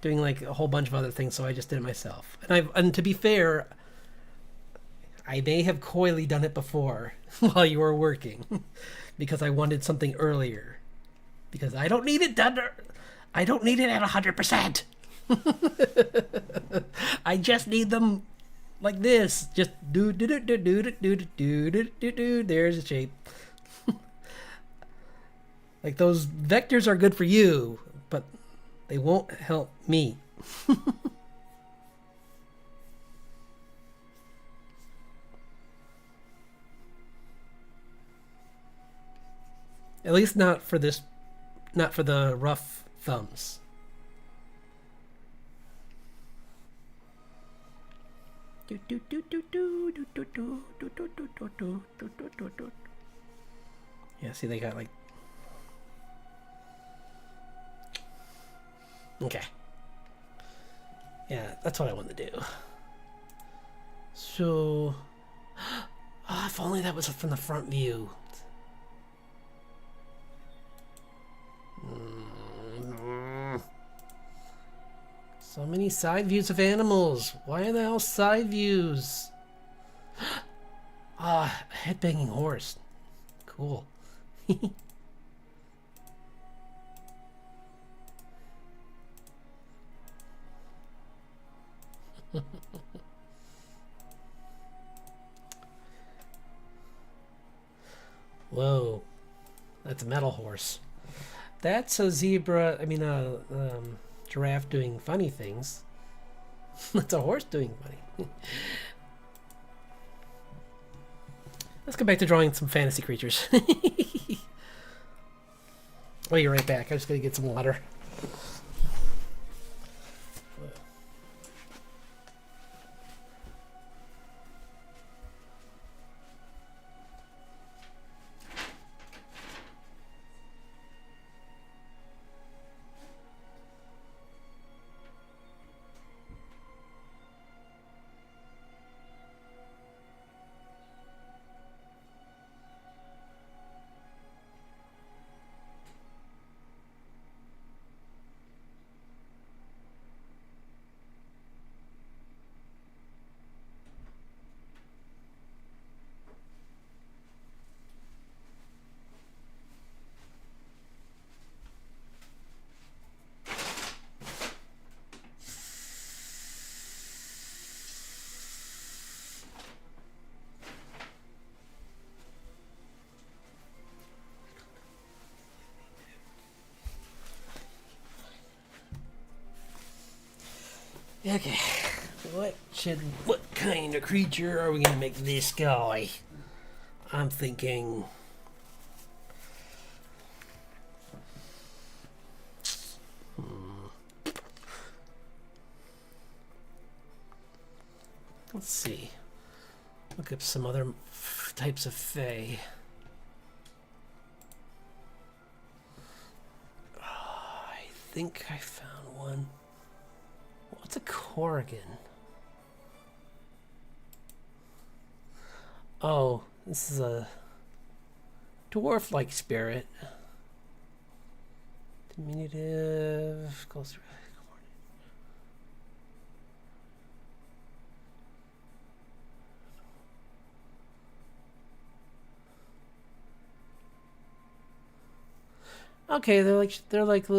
doing like a whole bunch of other things, so I just did it myself. And to be fair, I may have coyly done it before while you were working because I wanted something earlier. Because I don't need it done. I don't need it at 100%. I just need them like this. Just do do do do do do do do do do. There's a shape. Like those vectors are good for you, but they won't help me. At least not for this, not for the rough thumbs. Yeah, see, they got like. Okay. Yeah, that's what I want to do. So. Oh, if only that was from the front view. So many side views of animals. Why are they all side views? Ah, headbanging horse. Cool. Whoa. That's a metal horse. That's a zebra. I mean, giraffe doing funny things. That's a horse doing funny. Let's go back to drawing some fantasy creatures. I'll be right back. I just gotta get some water. Okay. What kind of creature are we gonna make this guy? I'm thinking. Let's see. Look up some other types of Fae. I think I found one. What's a Corrigan? Oh, this is a dwarf-like spirit. Diminutive. Goes through. Okay, they're like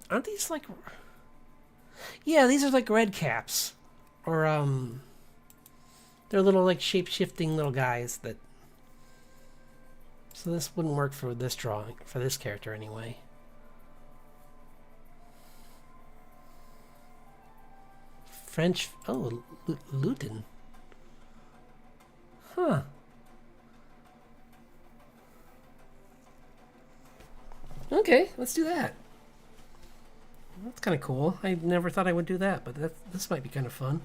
aren't these like? Yeah, these are like red caps, or they're little like shape-shifting little guys that. So this wouldn't work for this drawing for this character anyway. French. Oh, Luton. Huh. Okay, let's do that. That's kind of cool. I never thought I would do that, but this might be kind of fun.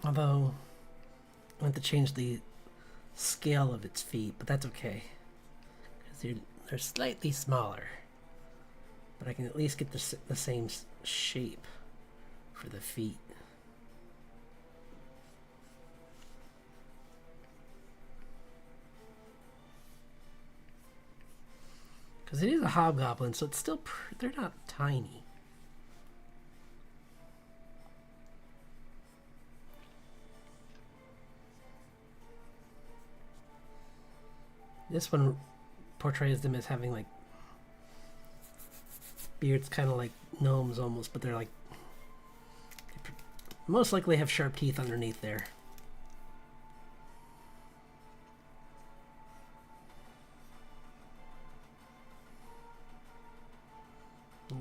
Although, I want to change the scale of its feet, but that's okay. Because they're slightly smaller. But I can at least get the same shape for the feet. Because it is a hobgoblin, so it's still... they're not tiny. This one portrays them as having like beards, kind of like gnomes almost, but they're like most likely have sharp teeth underneath there.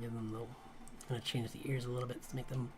Give them I'm gonna change the ears a little bit to make them.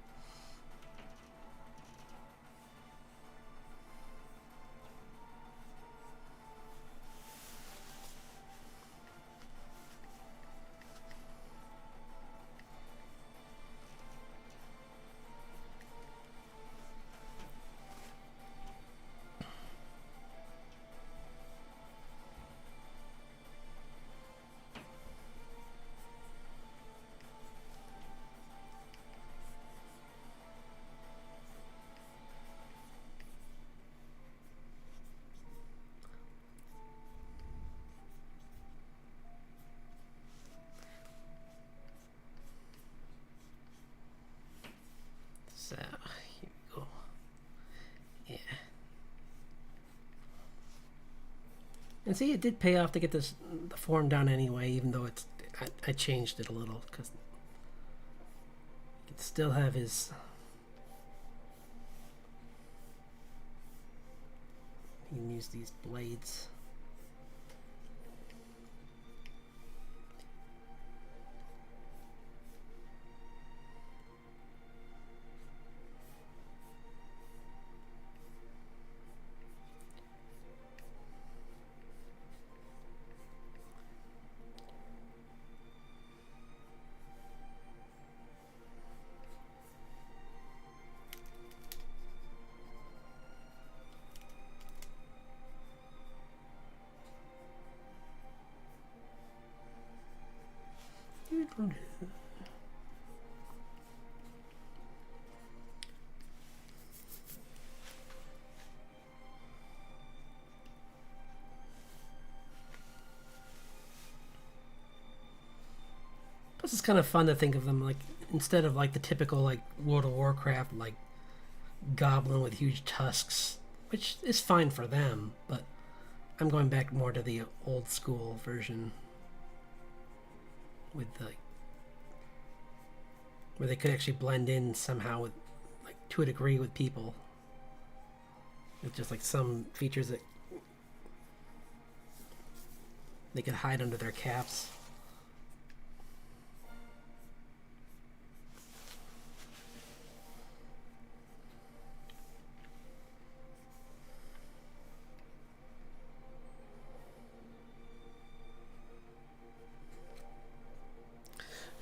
So here we go. Yeah. And see, it did pay off to get the form down anyway, even though I changed it a little because you can still have his. You can use these blades. Plus, it's kind of fun to think of them like instead of like the typical like World of Warcraft like goblin with huge tusks, which is fine for them, but I'm going back more to the old school version with the where they could actually blend in somehow with like to a degree with people with just like some features that they could hide under their caps.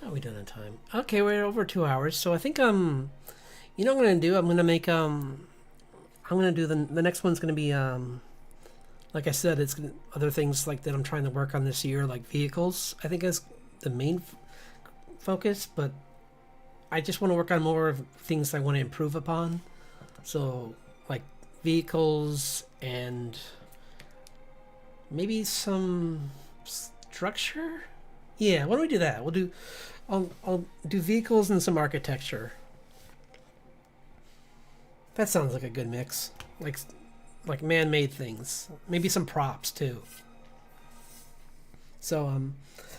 How are we done on time? Okay, we're over 2 hours, so I think you know what I'm gonna do? I'm gonna do the next one's gonna be like I said, it's other things like that I'm trying to work on this year, like vehicles. I think is the main focus, but I just want to work on more of things I want to improve upon. So like vehicles and maybe some structure. Yeah, why don't we do that? I'll do vehicles and some architecture. That sounds like a good mix. Like man-made things. Maybe some props too. So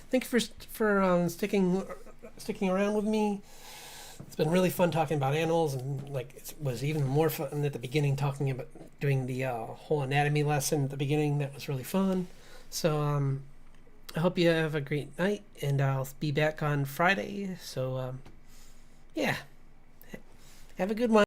thank you for sticking around with me. It's been really fun talking about animals, and like it was even more fun at the beginning talking about doing the whole anatomy lesson at the beginning. That was really fun. So I hope you have a great night, and I'll be back on Friday. So yeah, have a good one.